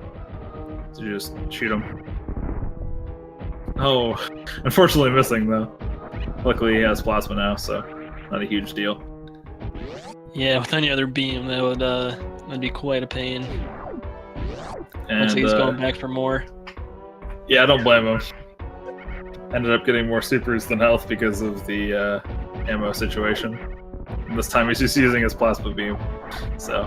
just shoot him. Oh, unfortunately missing though. Luckily he has Plasma now, so not a huge deal. Yeah, with any other beam that would be quite a pain. And looks like he's going back for more. Yeah, I don't blame him. Ended up getting more supers than health because of the ammo situation. And this time he's just using his Plasma Beam. So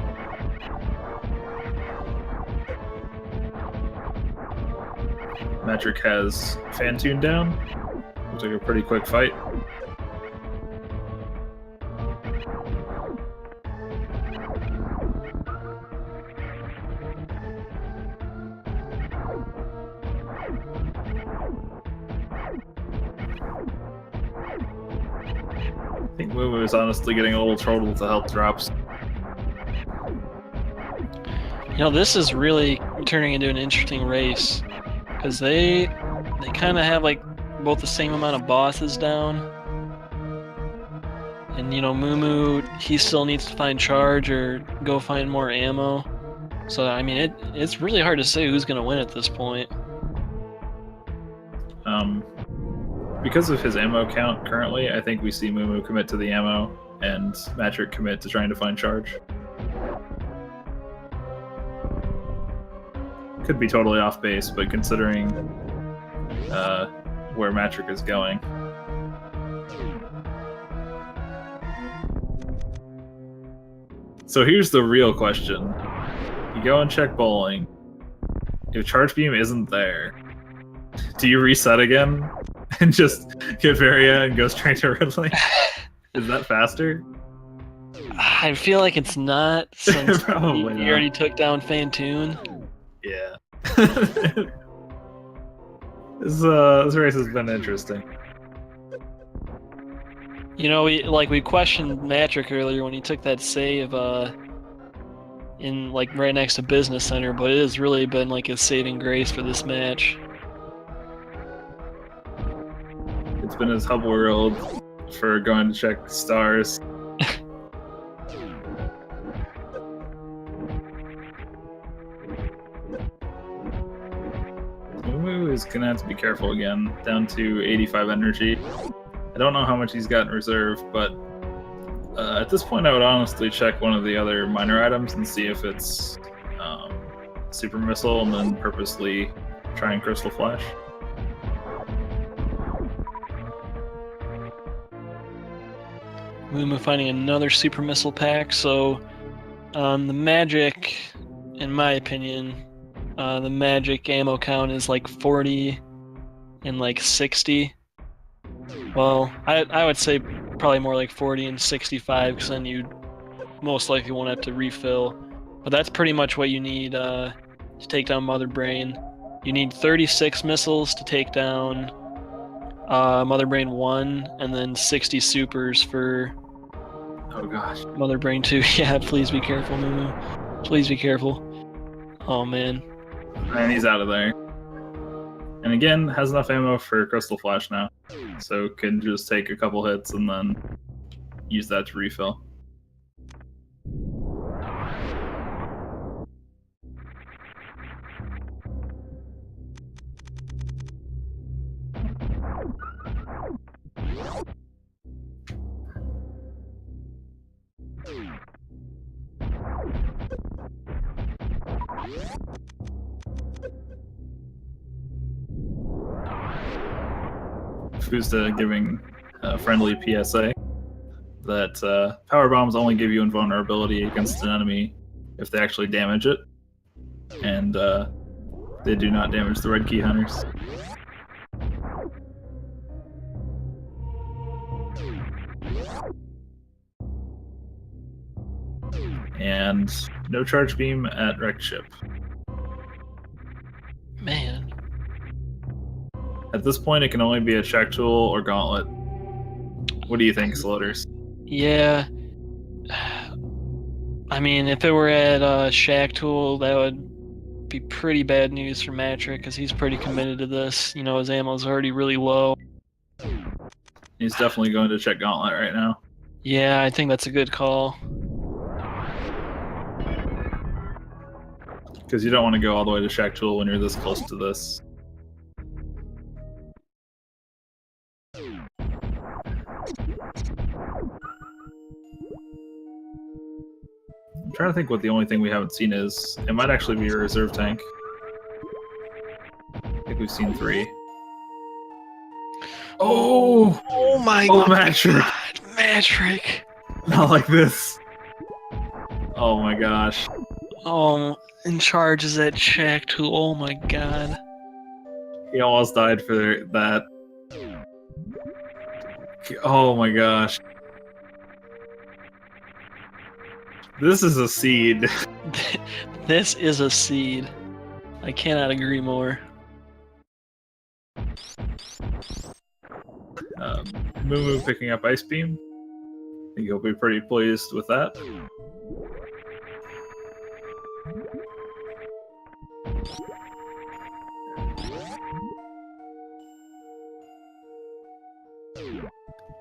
Matrick has Fantoon down. Looks like a pretty quick fight. I think Mumu is honestly getting a little trolled with the health drops. You know, this is really turning into an interesting race, because they kind of have like both the same amount of bosses down, and you know, Mumu, he still needs to find charge or go find more ammo. So I mean, it's really hard to say who's gonna win at this point. Because of his ammo count currently, I think we see Mumu commit to the ammo and Matrick commit to trying to find charge. Could be totally off base, but considering where Matrick is going. So here's the real question. You go and check bowling. If Charge Beam isn't there, do you reset again and just get Varia and go straight to Ridley? Is that faster? I feel like it's not, since you not. already took down Fantoon. Yeah. This race has been interesting. You know, we questioned Matrick earlier when he took that save. in like right next to Business Center, but it has really been like a saving grace for this match. It's been his hub world for going to check stars. Mumu is gonna have to be careful again. Down to 85 energy. I don't know how much he's got in reserve, but at this point I would honestly check one of the other minor items and see if it's Super Missile, and then purposely try and Crystal Flash. Mumu finding another Super Missile pack, so the magic, in my opinion, the magic ammo count is like 40 and like 60. Well, I would say probably more like 40 and 65, because then you most likely won't have to refill. But that's pretty much what you need to take down Mother Brain. You need 36 missiles to take down Mother Brain 1, and then 60 supers for Oh gosh. Mother Brain 2. Yeah, please be careful, Mumu. Please be careful. Oh man. And he's out of there. And again, has enough ammo for Crystal Flash now. So can just take a couple hits and then use that to refill. Fusta giving a friendly PSA that power bombs only give you invulnerability against an enemy if they actually damage it, and they do not damage the red key hunters. And no charge beam at wrecked ship. Man. At this point, it can only be a check tool or gauntlet. What do you think, Sloters? Yeah. I mean, if it were at Shack Tool, that would be pretty bad news for Matrick, because he's pretty committed to this. You know, his ammo's already really low. He's definitely going to check gauntlet right now. Yeah, I think that's a good call. Because you don't want to go all the way to Shack Tool when you're this close to this. I'm trying to think what the only thing we haven't seen is. It might actually be a reserve tank. I think we've seen 3. Oh! Oh my god! Matrick! Matrick! Not like this. Oh my gosh. Oh, in charge is that Shack Tool. Oh my god. He almost died for that. Oh my gosh. This is a seed. This is a seed. I cannot agree more. Mumu picking up Ice Beam. I think he'll be pretty pleased with that.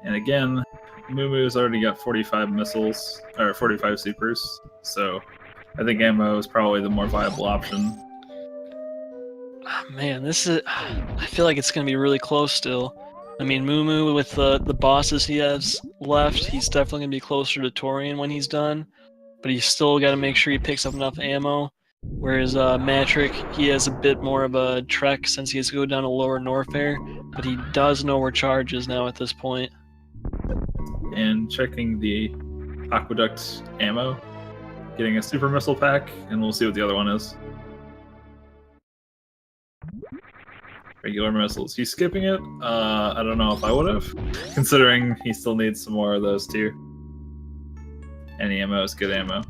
And again, Mumu's already got 45 missiles, or 45 supers, so I think ammo is probably the more viable option. Oh, man, this is... I feel like it's going to be really close still. I mean, Mumu, with the bosses he has left, he's definitely going to be closer to Torian when he's done, but he's still got to make sure he picks up enough ammo. Whereas Matrick, he has a bit more of a trek since he has to go down to Lower Norfair, but he does know where charge is now at this point. And checking the Aqueduct ammo, getting a Super Missile pack, and we'll see what the other one is. Regular missiles. He's skipping it? I don't know if I would have, considering he still needs some more of those too. Any ammo is good ammo.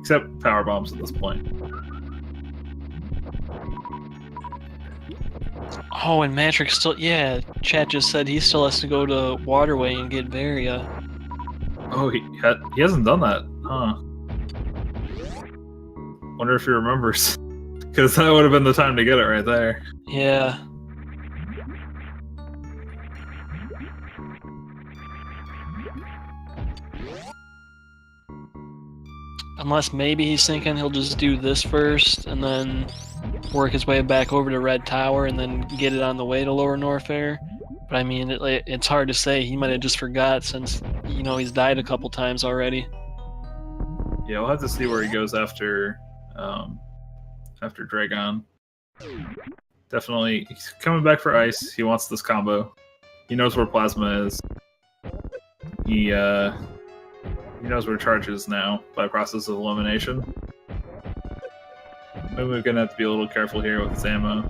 Except power bombs at this point. Oh, and Matrick still... Yeah, chat just said he still has to go to Waterway and get Varia. Oh, he hasn't done that, huh? Wonder if he remembers. Because that would have been the time to get it right there. Yeah. Unless maybe he's thinking he'll just do this first and then work his way back over to Red Tower and then get it on the way to Lower Norfair. But I mean, it's hard to say. He might have just forgot since, you know, he's died a couple times already. Yeah, we'll have to see where he goes after Dragon. Definitely, he's coming back for Ice. He wants this combo. He knows where Plasma is. He knows where Charge is now by process of elimination. Maybe we're gonna have to be a little careful here with his ammo.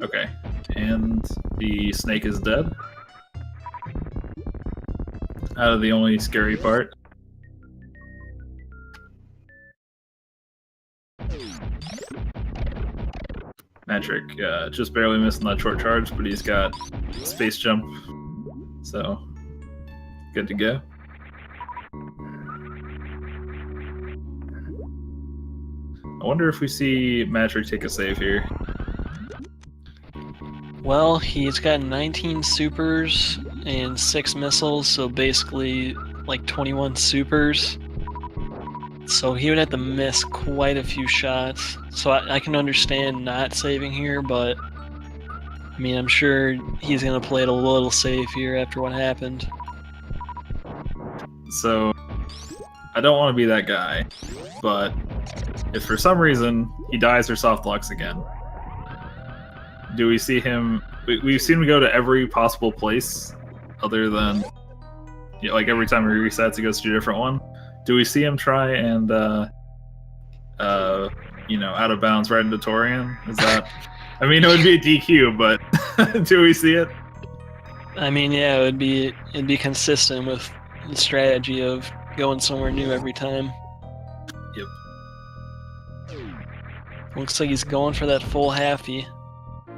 Okay, and the snake is dead. Out of the only scary part. Matrick just barely missing that short charge, but he's got space jump, so good to go. I wonder if we see Matrick take a save here. Well, he's got 19 supers and 6 missiles, so basically like 21 supers. So he would have to miss quite a few shots. So I can understand not saving here, but I mean, I'm sure he's going to play it a little safe here after what happened. So I don't want to be that guy, but if for some reason he dies or soft locks again, do we see him? We've seen him go to every possible place other than, you know, like every time he resets, he goes to a different one. Do we see him try and, you know, out of bounds right into Torian? Is that? I mean, it would be a DQ, but do we see it? I mean, yeah, it'd be consistent with the strategy of going somewhere new every time. Yep. Looks like he's going for that full halfie.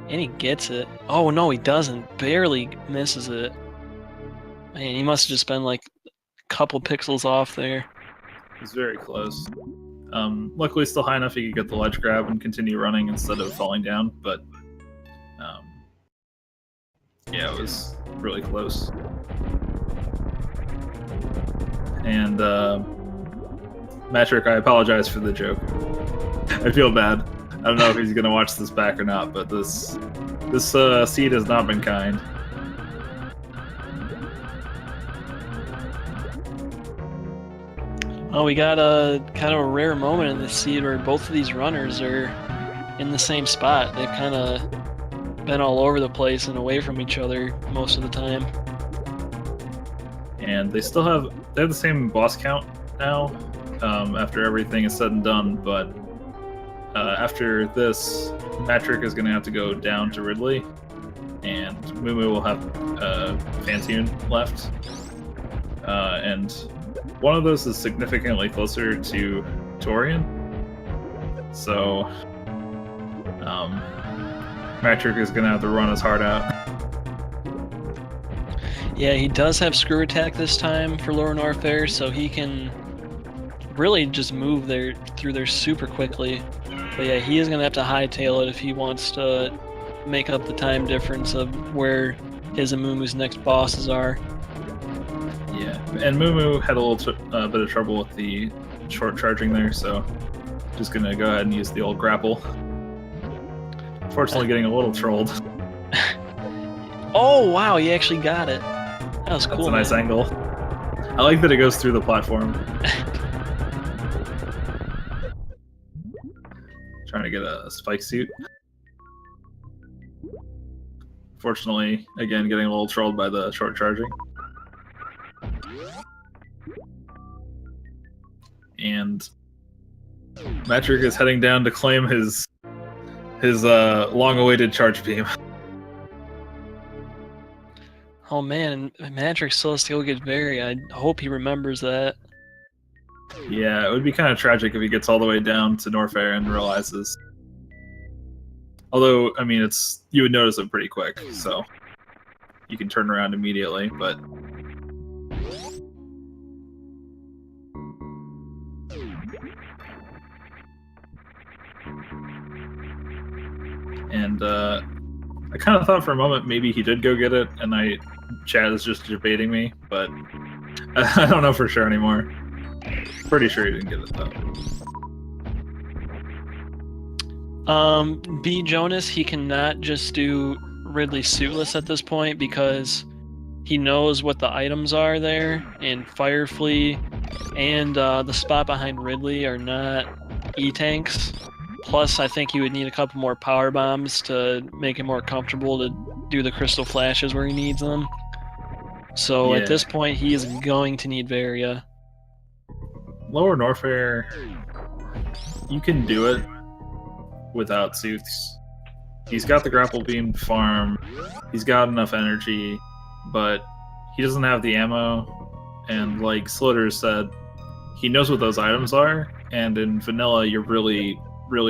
And he gets it. Oh, no, he doesn't. Barely misses it. Man, he must have just been like a couple pixels off there. He's very close. Luckily, still high enough he could get the ledge grab and continue running instead of falling down, but yeah, it was really close. And Matrick, I apologize for the joke. I feel bad. I don't know if he's gonna watch this back or not, but this seed has not been kind. Oh, we got a kind of a rare moment in this seed where both of these runners are in the same spot. They've kind of been all over the place and away from each other most of the time. And they have the same boss count now after everything is said and done, but after this, Matrick is going to have to go down to Ridley, and Mumu will have Fantune left. And one of those is significantly closer to Torian, so Matrick is going to have to run his heart out. Yeah, he does have screw attack this time for Lower Norfair, so he can really just move through there super quickly. But yeah, he is going to have to hightail it if he wants to make up the time difference of where his and Mumu's next bosses are. Yeah, and Mumu had a little bit of trouble with the short charging there, so just going to go ahead and use the old grapple. Unfortunately, getting a little trolled. Oh, wow, he actually got it. That was cool. That's a nice angle. I like that it goes through the platform. Trying to get a spike suit. Fortunately, again, getting a little trolled by the short charging. And Matrick is heading down to claim his long-awaited charge beam. Oh man, Matrick still has to go get Barry. I hope he remembers that. Yeah, it would be kind of tragic if he gets all the way down to Norfair and realizes. Although, I mean, you would notice it pretty quick, so you can turn around immediately, but And I kind of thought for a moment maybe he did go get it, and Chad is just debating me, but I don't know for sure anymore. Pretty sure he didn't get it though. B. Jonas, he cannot just do Ridley suitless at this point because he knows what the items are there, and Fireflea and the spot behind Ridley are not E-tanks. Plus, I think he would need a couple more power bombs to make it more comfortable to do the crystal flashes where he needs them. So at this point, he is going to need Varia. Lower Norfair, you can do it without suits. He's got the grapple beam farm, he's got enough energy, but he doesn't have the ammo, and like Slitter said, he knows what those items are, and in vanilla you're really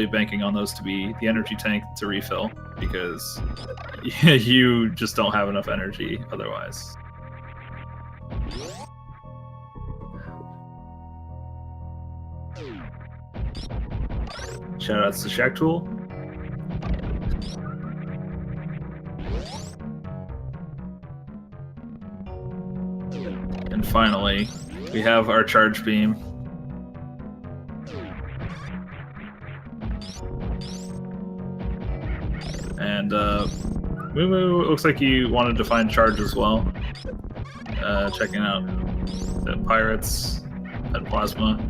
banking on those to be the energy tank to refill, because you just don't have enough energy otherwise. Shoutouts to Shack Tool. And finally, we have our charge beam. And Moo looks like he wanted to find charge as well. Checking out the pirates and plasma.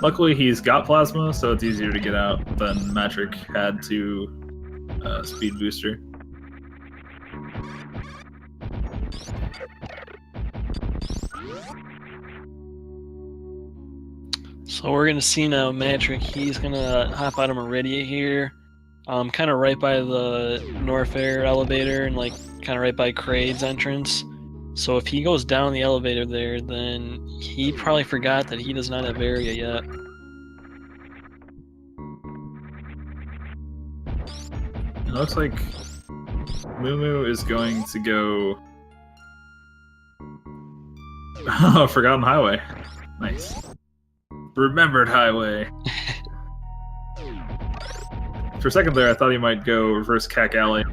Luckily, he's got plasma, so it's easier to get out than Matrick had to speed booster. So we're gonna see now Matrick. He's gonna hop out of Meridia here, kind of right by the Norfair elevator and like kind of right by Kraid's entrance. So if he goes down the elevator there, then he probably forgot that he does not have Varia yet. It looks like Moo is going to go... Oh, Forgotten Highway. Nice. Remembered Highway. For a second there, I thought he might go reverse Cack Alley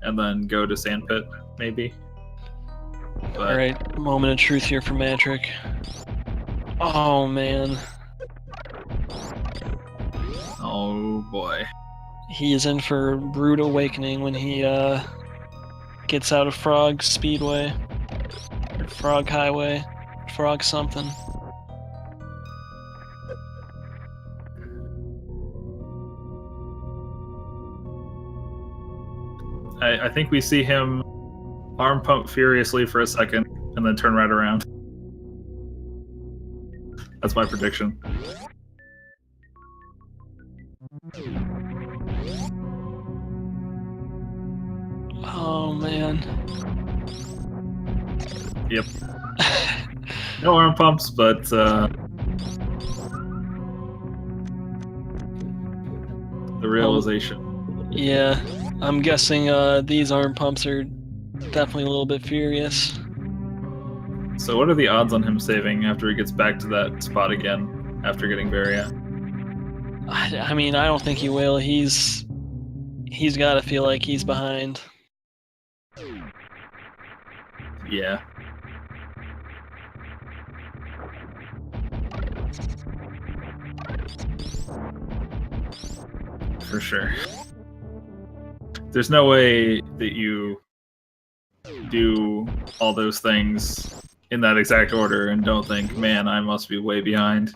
and then go to Sandpit, maybe. But... Alright, moment of truth here for Matrick. Oh, man. Oh, boy. He is in for Rude Awakening when he gets out of Frog Speedway. Or Frog Highway. Frog something. I think we see him arm pump furiously for a second and then turn right around. That's my prediction. Oh, man. Yep. No arm pumps, but the realization. Yeah, I'm guessing these arm pumps are definitely a little bit furious. So what are the odds on him saving after he gets back to that spot again after getting Varia? I mean, I don't think he will. He's got to feel like he's behind. Yeah. For sure. There's no way that you do all those things in that exact order and don't think, man, I must be way behind.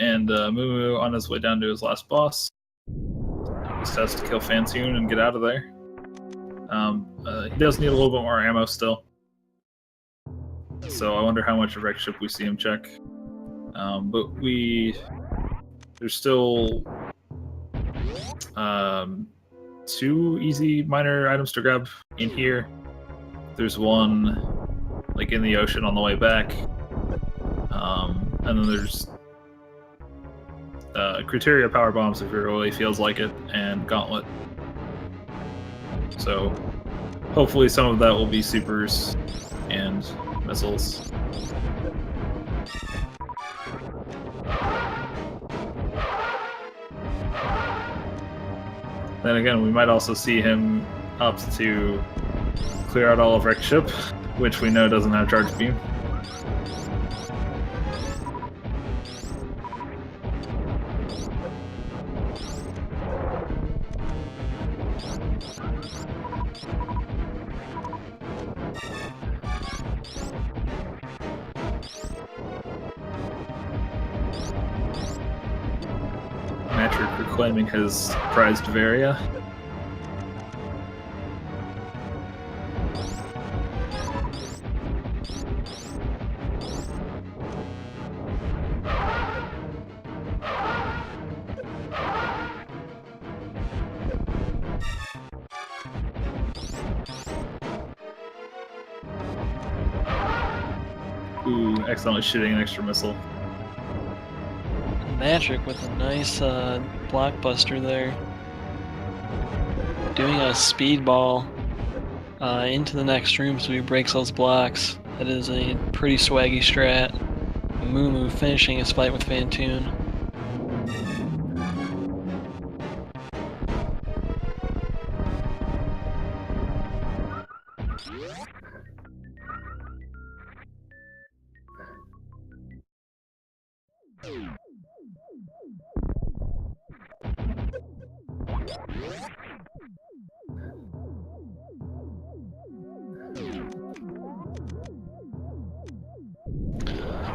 And Moo on his way down to his last boss. Just has to kill Fantoon and get out of there. He does need a little bit more ammo still. So I wonder how much of Wreck Ship we see him check. But there's still 2 easy minor items to grab in here. There's one like in the ocean on the way back. And then there's Criteria Power Bombs if it really feels like it, and Gauntlet. So hopefully some of that will be supers and missiles. Then again, we might also see him opt to clear out all of Wrecked Ship, which we know doesn't have Charge Beam. Matrick reclaiming his prized Varia. Ooh, accidentally shooting an extra missile. Matrick with a nice blockbuster there. Doing a speedball into the next room so he breaks those blocks. That is a pretty swaggy strat. Moo finishing his fight with Fantoon.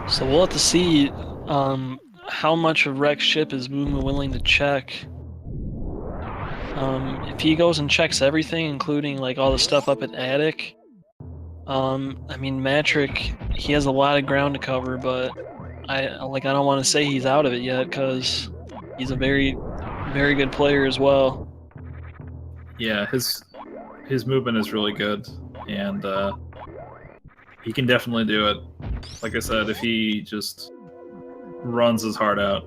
So we'll have to see how much of Wrecked Ship is Moo willing to check. If he goes and checks everything, including like all the stuff up at Attic, I mean Matrick, he has a lot of ground to cover, but I don't want to say he's out of it yet because he's a very good player as well. Yeah, his movement is really good, and he can definitely do it. Like I said, if he just runs his heart out.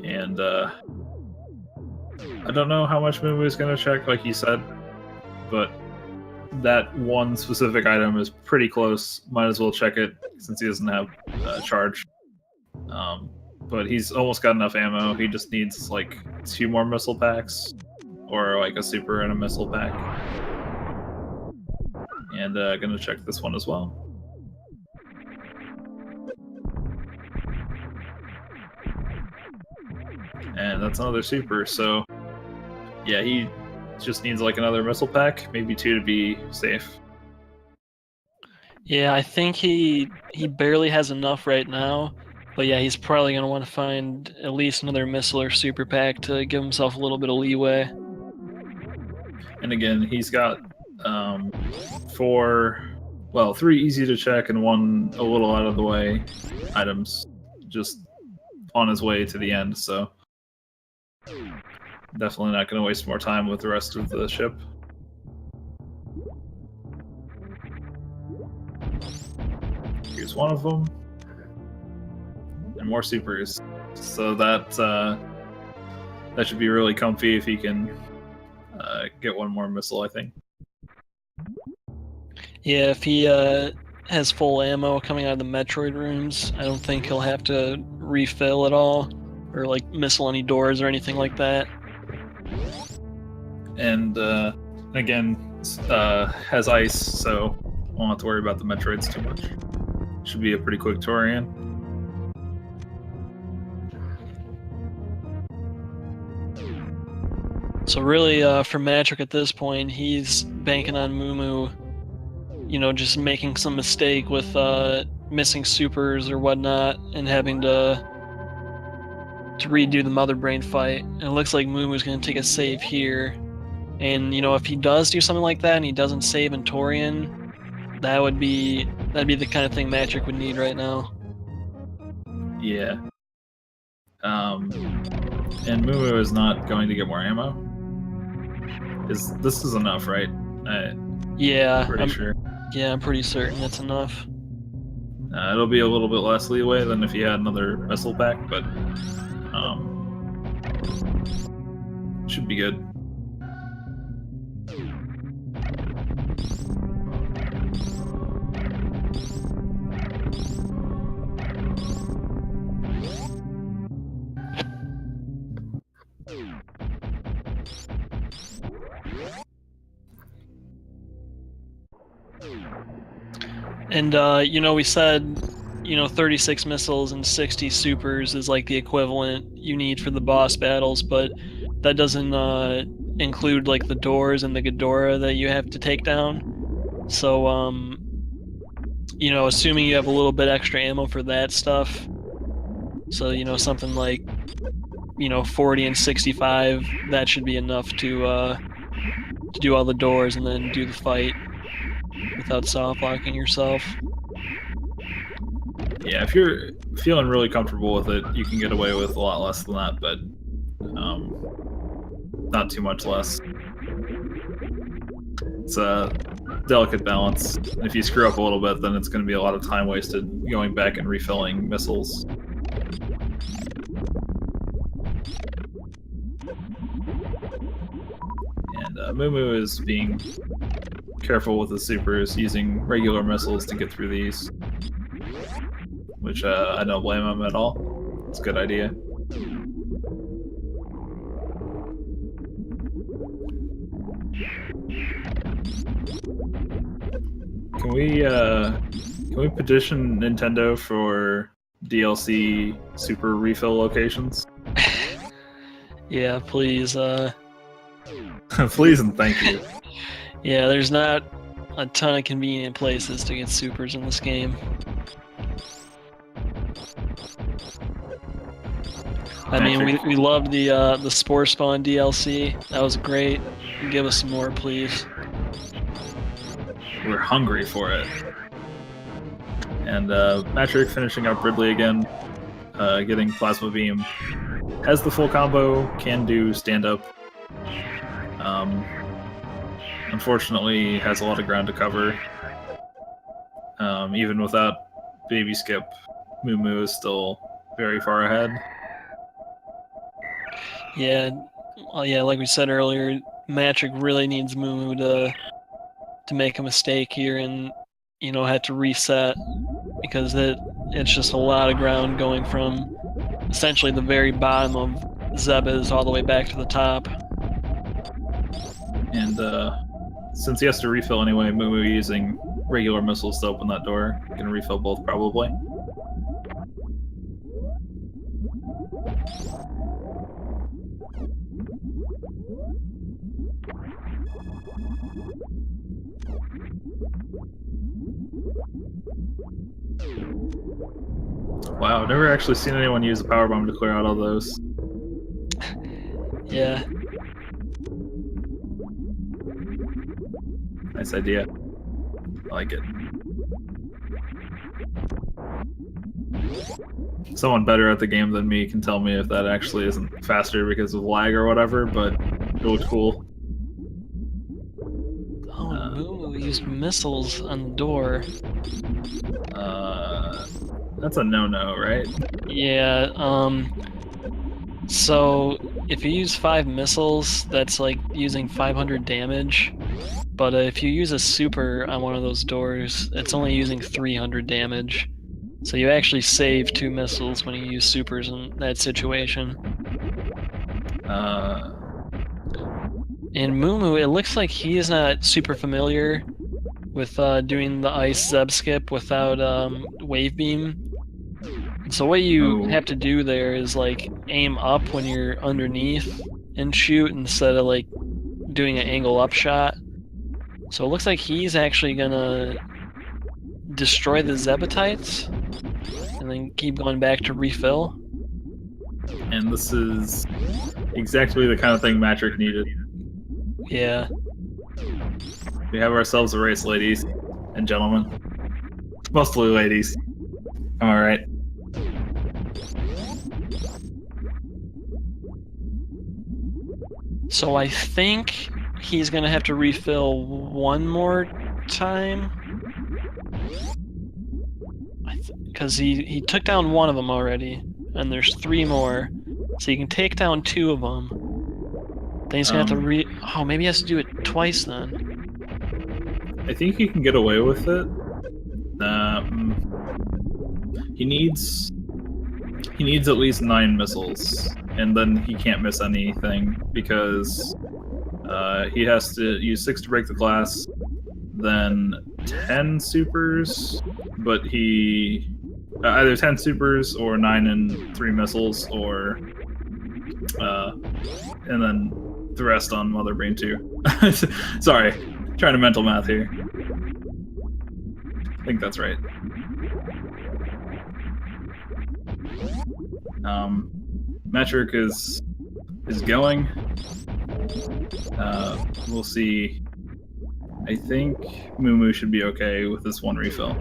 And I don't know how much Moo is going to check, like you said, but that one specific item is pretty close. Might as well check it since he doesn't have charge. But he's almost got enough ammo. He just needs like 2 more missile packs, or like a super and a missile pack. And gonna check this one as well. And that's another super, so yeah, he just needs like another missile pack, maybe 2 to be safe. Yeah, I think he barely has enough right now, but yeah, he's probably going to want to find at least another missile or super pack to give himself a little bit of leeway. And again, he's got 3 easy to check and 1 a little out of the way items just on his way to the end, so definitely not going to waste more time with the rest of the ship. Here's one of them. And more supers. So that should be really comfy if he can get 1 more missile, I think. Yeah, if he has full ammo coming out of the Metroid rooms, I don't think he'll have to refill at all, or like missile any doors or anything like that. And again, has ice, so won't have to worry about the Metroids too much. Should be a pretty quick Torian. So really, for Matrick at this point, he's banking on Moo, you know, just making some mistake with missing supers or whatnot, and having to redo the Mother Brain fight. And it looks like Moo's going to take a save here. And you know, if he does do something like that and he doesn't save in Torian, that'd be the kind of thing Matrick would need right now. Yeah. And Moo is not going to get more ammo. This is enough, right? Yeah, I'm pretty sure. Yeah, I'm pretty certain that's enough. It'll be a little bit less leeway than if you had another missile pack, but should be good. And we said 36 missiles and 60 supers is like the equivalent you need for the boss battles, but that doesn't include like the doors and the Ghidorah that you have to take down. So assuming you have a little bit extra ammo for that stuff, so something like 40 and 65, that should be enough to do all the doors and then do the fight without soft locking yourself. Yeah, if you're feeling really comfortable with it, you can get away with a lot less than that, but not too much less. It's a delicate balance. If you screw up a little bit, then it's going to be a lot of time wasted going back and refilling missiles. And Mumu is being careful with the supers, using regular missiles to get through these, which I don't blame him at all. It's a good idea. Can we petition Nintendo for DLC super refill locations? Yeah, please. Please and thank you. Yeah, there's not a ton of convenient places to get supers in this game. I mean, we loved the Spore Spawn DLC. That was great. Give us some more, please. We're hungry for it. And Matrick finishing up Ridley again, getting Plasma Beam. Has the full combo, can do stand-up. Unfortunately, has a lot of ground to cover. Even without Baby Skip, Mumu is still very far ahead. Yeah, well, yeah, like we said earlier, Matrick really needs Mumu to make a mistake here and have to reset, because it's just a lot of ground going from essentially the very bottom of Zebes all the way back to the top. And since he has to refill anyway, Mumu using regular missiles to open that door. Gonna refill both probably. Wow, I've never actually seen anyone use a power bomb to clear out all those. Yeah. Nice idea. I like it. Someone better at the game than me can tell me if that actually isn't faster because of lag or whatever, but it looked cool. Oh, Mumu used missiles on the door. That's a no-no, right? Yeah, so if you use 5 missiles, that's like using 500 damage. But if you use a super on one of those doors, it's only using 300 damage. So you actually save 2 missiles when you use supers in that situation. And Mumu, it looks like he is not super familiar with doing the ice Zeb skip without wave beam. So what you have to do there is like aim up when you're underneath and shoot instead of like doing an angle up shot. So it looks like he's actually gonna destroy the Zebatites and then keep going back to refill. And this is exactly the kind of thing Matrick needed. Yeah. We have ourselves a race, ladies and gentlemen. Mostly ladies. Am I right? So I think he's gonna have to refill one more time. I because he took down one of them already, and there's 3 more, so you can take down 2 of them. Then he's gonna have to oh, maybe he has to do it twice then. I think he can get away with it. He needs at least 9 missiles, and then he can't miss anything because he has to use 6 to break the glass, then 10 supers, but he either 10 supers or 9 and 3 missiles, or and then the rest on Mother Brain 2. Sorry, trying to mental math here. I think that's right. Metric is going. We'll see. I think Moo should be okay with this 1 refill.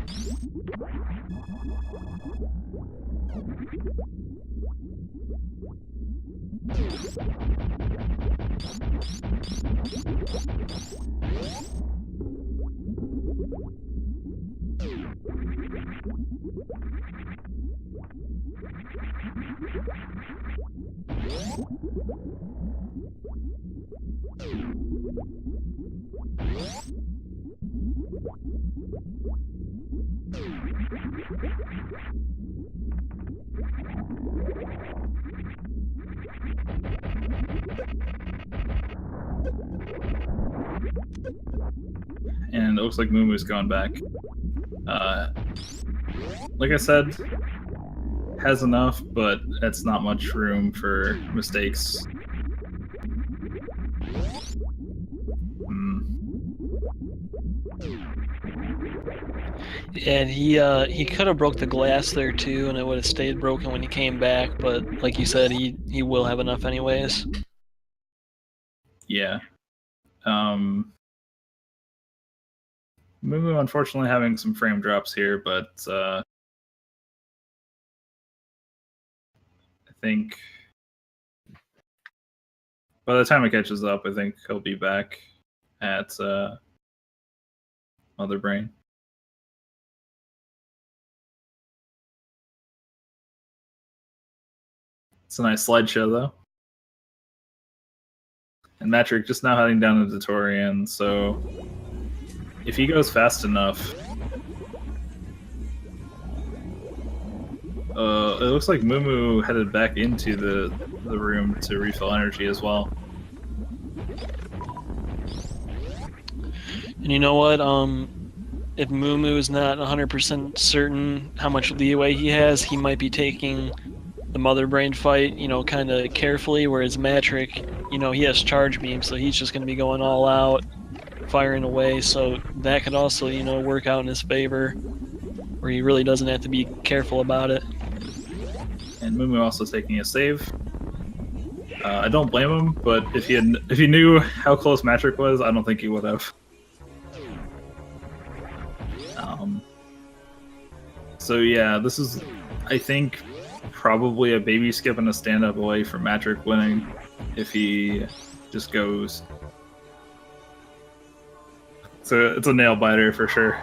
And it looks like Moo Moo's going back. Like I said, has enough, but it's not much room for mistakes. And he could have broke the glass there too, and it would have stayed broken when he came back. But like you said, he will have enough anyways. Yeah. Moo unfortunately having some frame drops here, but I think by the time it catches up, I think he'll be back at Mother Brain. It's a nice slideshow, though. And Matrick just now heading down to Torian, so if he goes fast enough, it looks like Moo headed back into the room to refill energy as well. And you know what? If Moo is not 100% certain how much leeway he has, he might be taking the Mother Brain fight, kind of carefully, whereas Matrick, he has charge beam, so he's just going to be going all out, firing away, so that could also, work out in his favor, where he really doesn't have to be careful about it. And Moo also taking a save. I don't blame him, but if he knew how close Matrick was, I don't think he would have. So yeah, this is, I think, probably a baby skip and a stand-up away from Matrick winning if he just goes. So it's a nail biter for sure.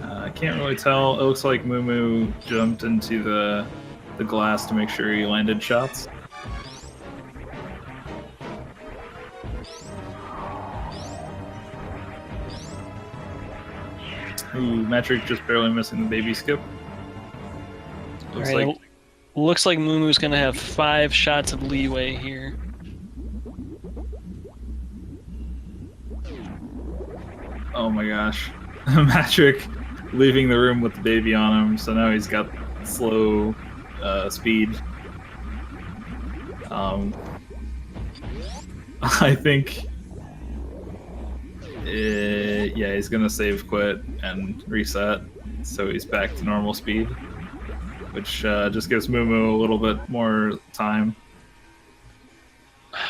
I can't really tell. It looks like Moo jumped into the glass to make sure he landed shots. Ooh, Matrick just barely missing the baby skip. Looks like Moo's gonna have 5 shots of leeway here. Oh my gosh. Matrick leaving the room with the baby on him, so now he's got slow speed. I think yeah, he's gonna save quit and reset, so he's back to normal speed, which just gives Moo a little bit more time.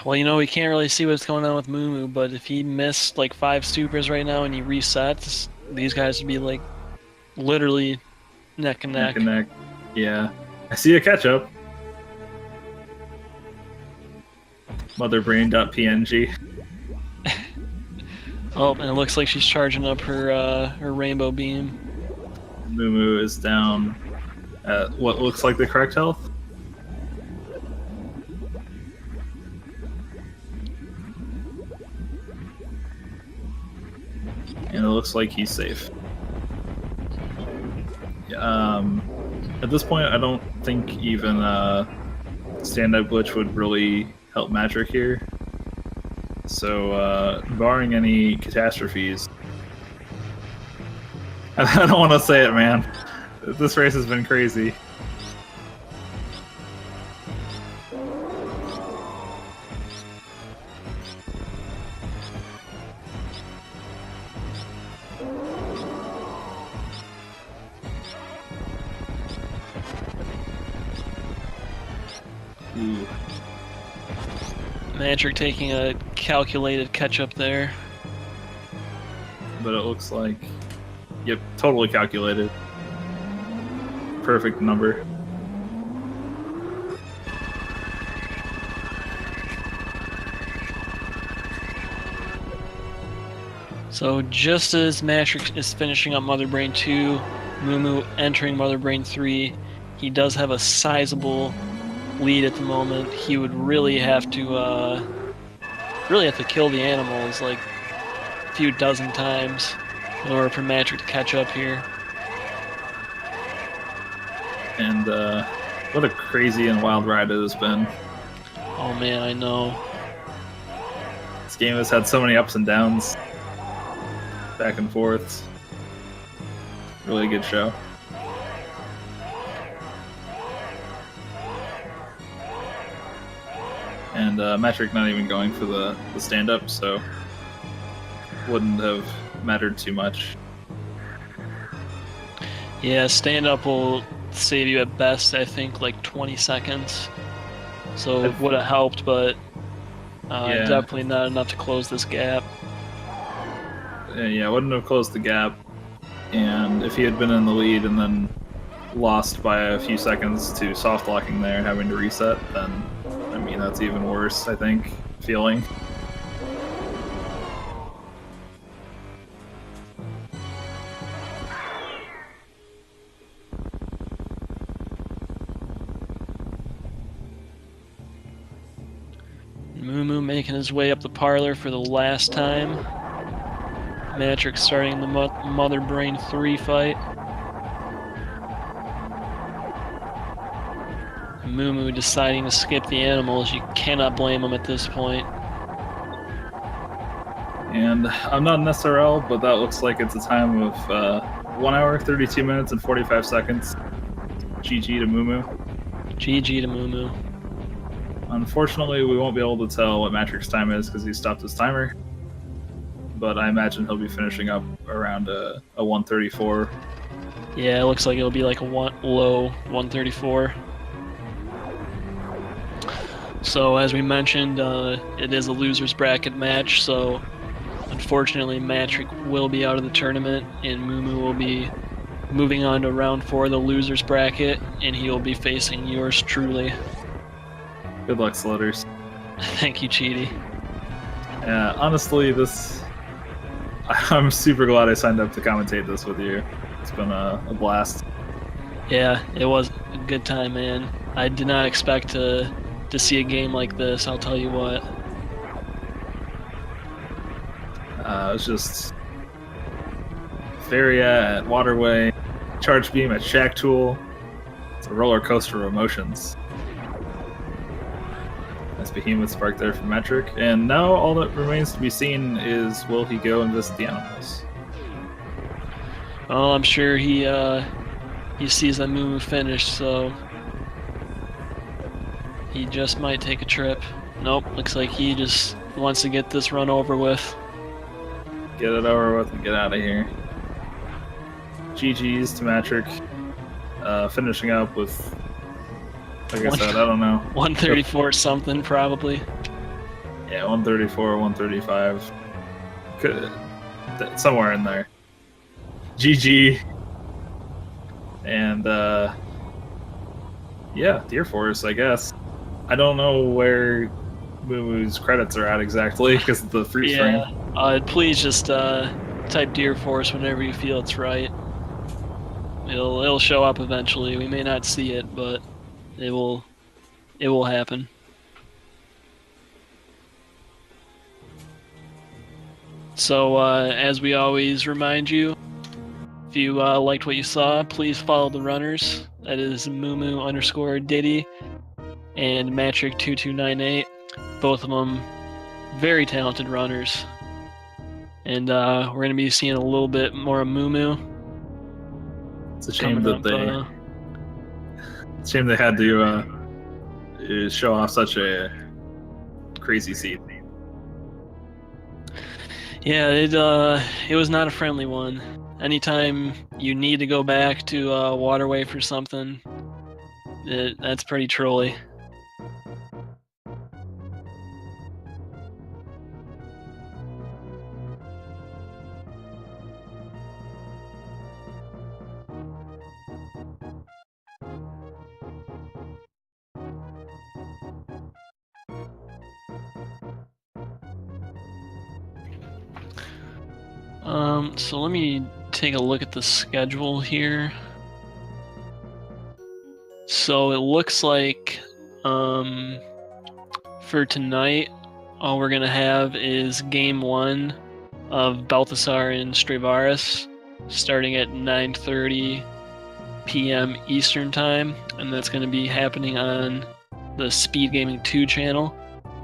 Well, we can't really see what's going on with Moo, but if he missed like 5 supers right now and he resets, these guys would be like literally neck and neck. Neck and neck. Yeah. I see a catch up. Oh, and it looks like she's charging up her rainbow beam. Moo is down at what looks like the correct health. And it looks like he's safe. At this point, I don't think even stand-up glitch would really help Matrick here. So, barring any catastrophes, I don't want to say it, man. This race has been crazy. Ooh. Matrick taking a calculated catch-up there. But it looks like, yep, totally calculated. Perfect number. So just as Matrick is finishing up Mother Brain 2, Moo entering Mother Brain 3, he does have a sizable lead at the moment. He would really have to kill the animals like a few dozen times in order for Matrick to catch up here. And what a crazy and wild ride it has been. Oh man, I know. This game has had so many ups and downs, back and forths. Really good show. And Matrick not even going for the stand-up, so wouldn't have mattered too much. Yeah, stand-up will save you at best, I think, like 20 seconds. So it would have helped, but yeah. Definitely not enough to close this gap. Yeah, wouldn't have closed the gap. And if he had been in the lead and then lost by a few seconds to soft locking there and having to reset, then I mean that's even worse, I think, feeling. Moo making his way up the parlor for the last time. Matrick starting the Mother Brain 3 fight. Moo deciding to skip the animals. You cannot blame him at this point. And I'm not an SRL, but that looks like it's a time of 1 hour, 32 minutes, and 45 seconds. GG to Moo. GG to Moo. Unfortunately, we won't be able to tell what Matrick's time is because he stopped his timer. But I imagine he'll be finishing up around a 134. Yeah, it looks like it'll be like a low 134. So as we mentioned, it is a loser's bracket match, so unfortunately Matrick will be out of the tournament, and Moo will be moving on to round 4 of the loser's bracket, and he will be facing yours truly. Good luck, Slutters. Thank you, Cheaty. Honestly, I'm super glad I signed up to commentate this with you. It's been a blast. Yeah, it was a good time, man. I did not expect to see a game like this, I'll tell you what. It's just Feria at Waterway, Charge Beam at Shack Tool. It's a roller coaster of emotions. Nice Behemoth Spark there from Matrick. And now all that remains to be seen is, will he go and visit the animals? Well, I'm sure he sees that Moo finish, so he just might take a trip. Nope, looks like he just wants to get this run over with. Get it over with and get out of here. GG's to Matrick. Finishing up with, like I said, I don't know. 134 something, probably. Yeah, 134, 135. Somewhere in there. GG. And, yeah, Deer Forest, I guess. I don't know where Moo's credits are at exactly because of the freeze frame. Please just type Deer Force whenever you feel it's right. It'll show up eventually. We may not see it, but it will happen. So as we always remind you, if you liked what you saw, please follow the runners. That is Mumu_Diddy and matrick2298. Both of them very talented runners. And we're going to be seeing a little bit more of Mumu. It's a shame that they had to show off such a crazy seat. Yeah, it was not a friendly one. Anytime you need to go back to Waterway for something, that's pretty trolly. So let me take a look at the schedule here. So it looks like for tonight, all we're gonna have is Game 1 of Balthasar and Stravaris, starting at 9:30 p.m. Eastern Time, and that's going to be happening on the Speed Gaming 2 channel.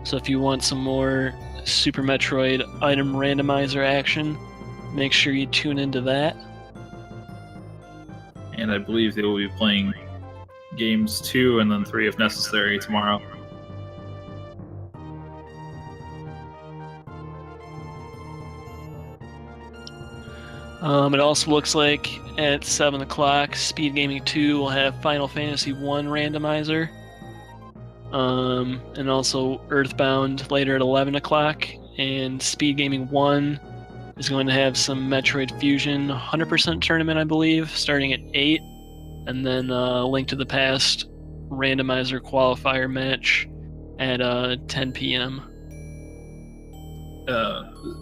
So if you want some more Super Metroid item randomizer action, make sure you tune into that. And I believe they will be playing games 2 and then 3 if necessary tomorrow. It also looks like at 7 o'clock, Speed Gaming 2 will have Final Fantasy 1 randomizer. And also Earthbound later at 11 o'clock. And Speed Gaming 1 is going to have some Metroid Fusion 100% tournament, I believe, starting at 8. And then Link to the Past randomizer qualifier match at 10 p.m.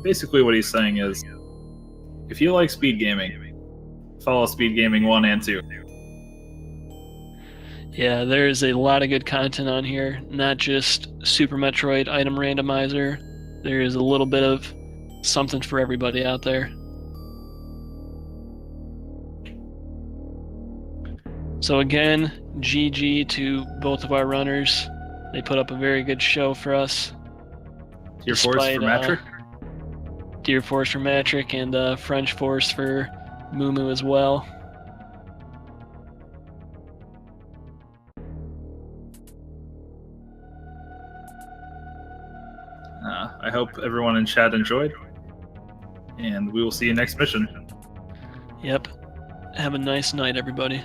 Basically what he's saying is, if you like speed gaming, follow Speed Gaming 1 and 2. Yeah, there's a lot of good content on here, not just Super Metroid item randomizer. There is a little bit of something for everybody out there. So again, GG to both of our runners. They put up a very good show for us. Deer Force for Matrick? Deer Force for Matrick, and French Force for Mumu as well. I hope everyone in chat enjoyed, and we will see you next mission. Yep. Have a nice night, everybody.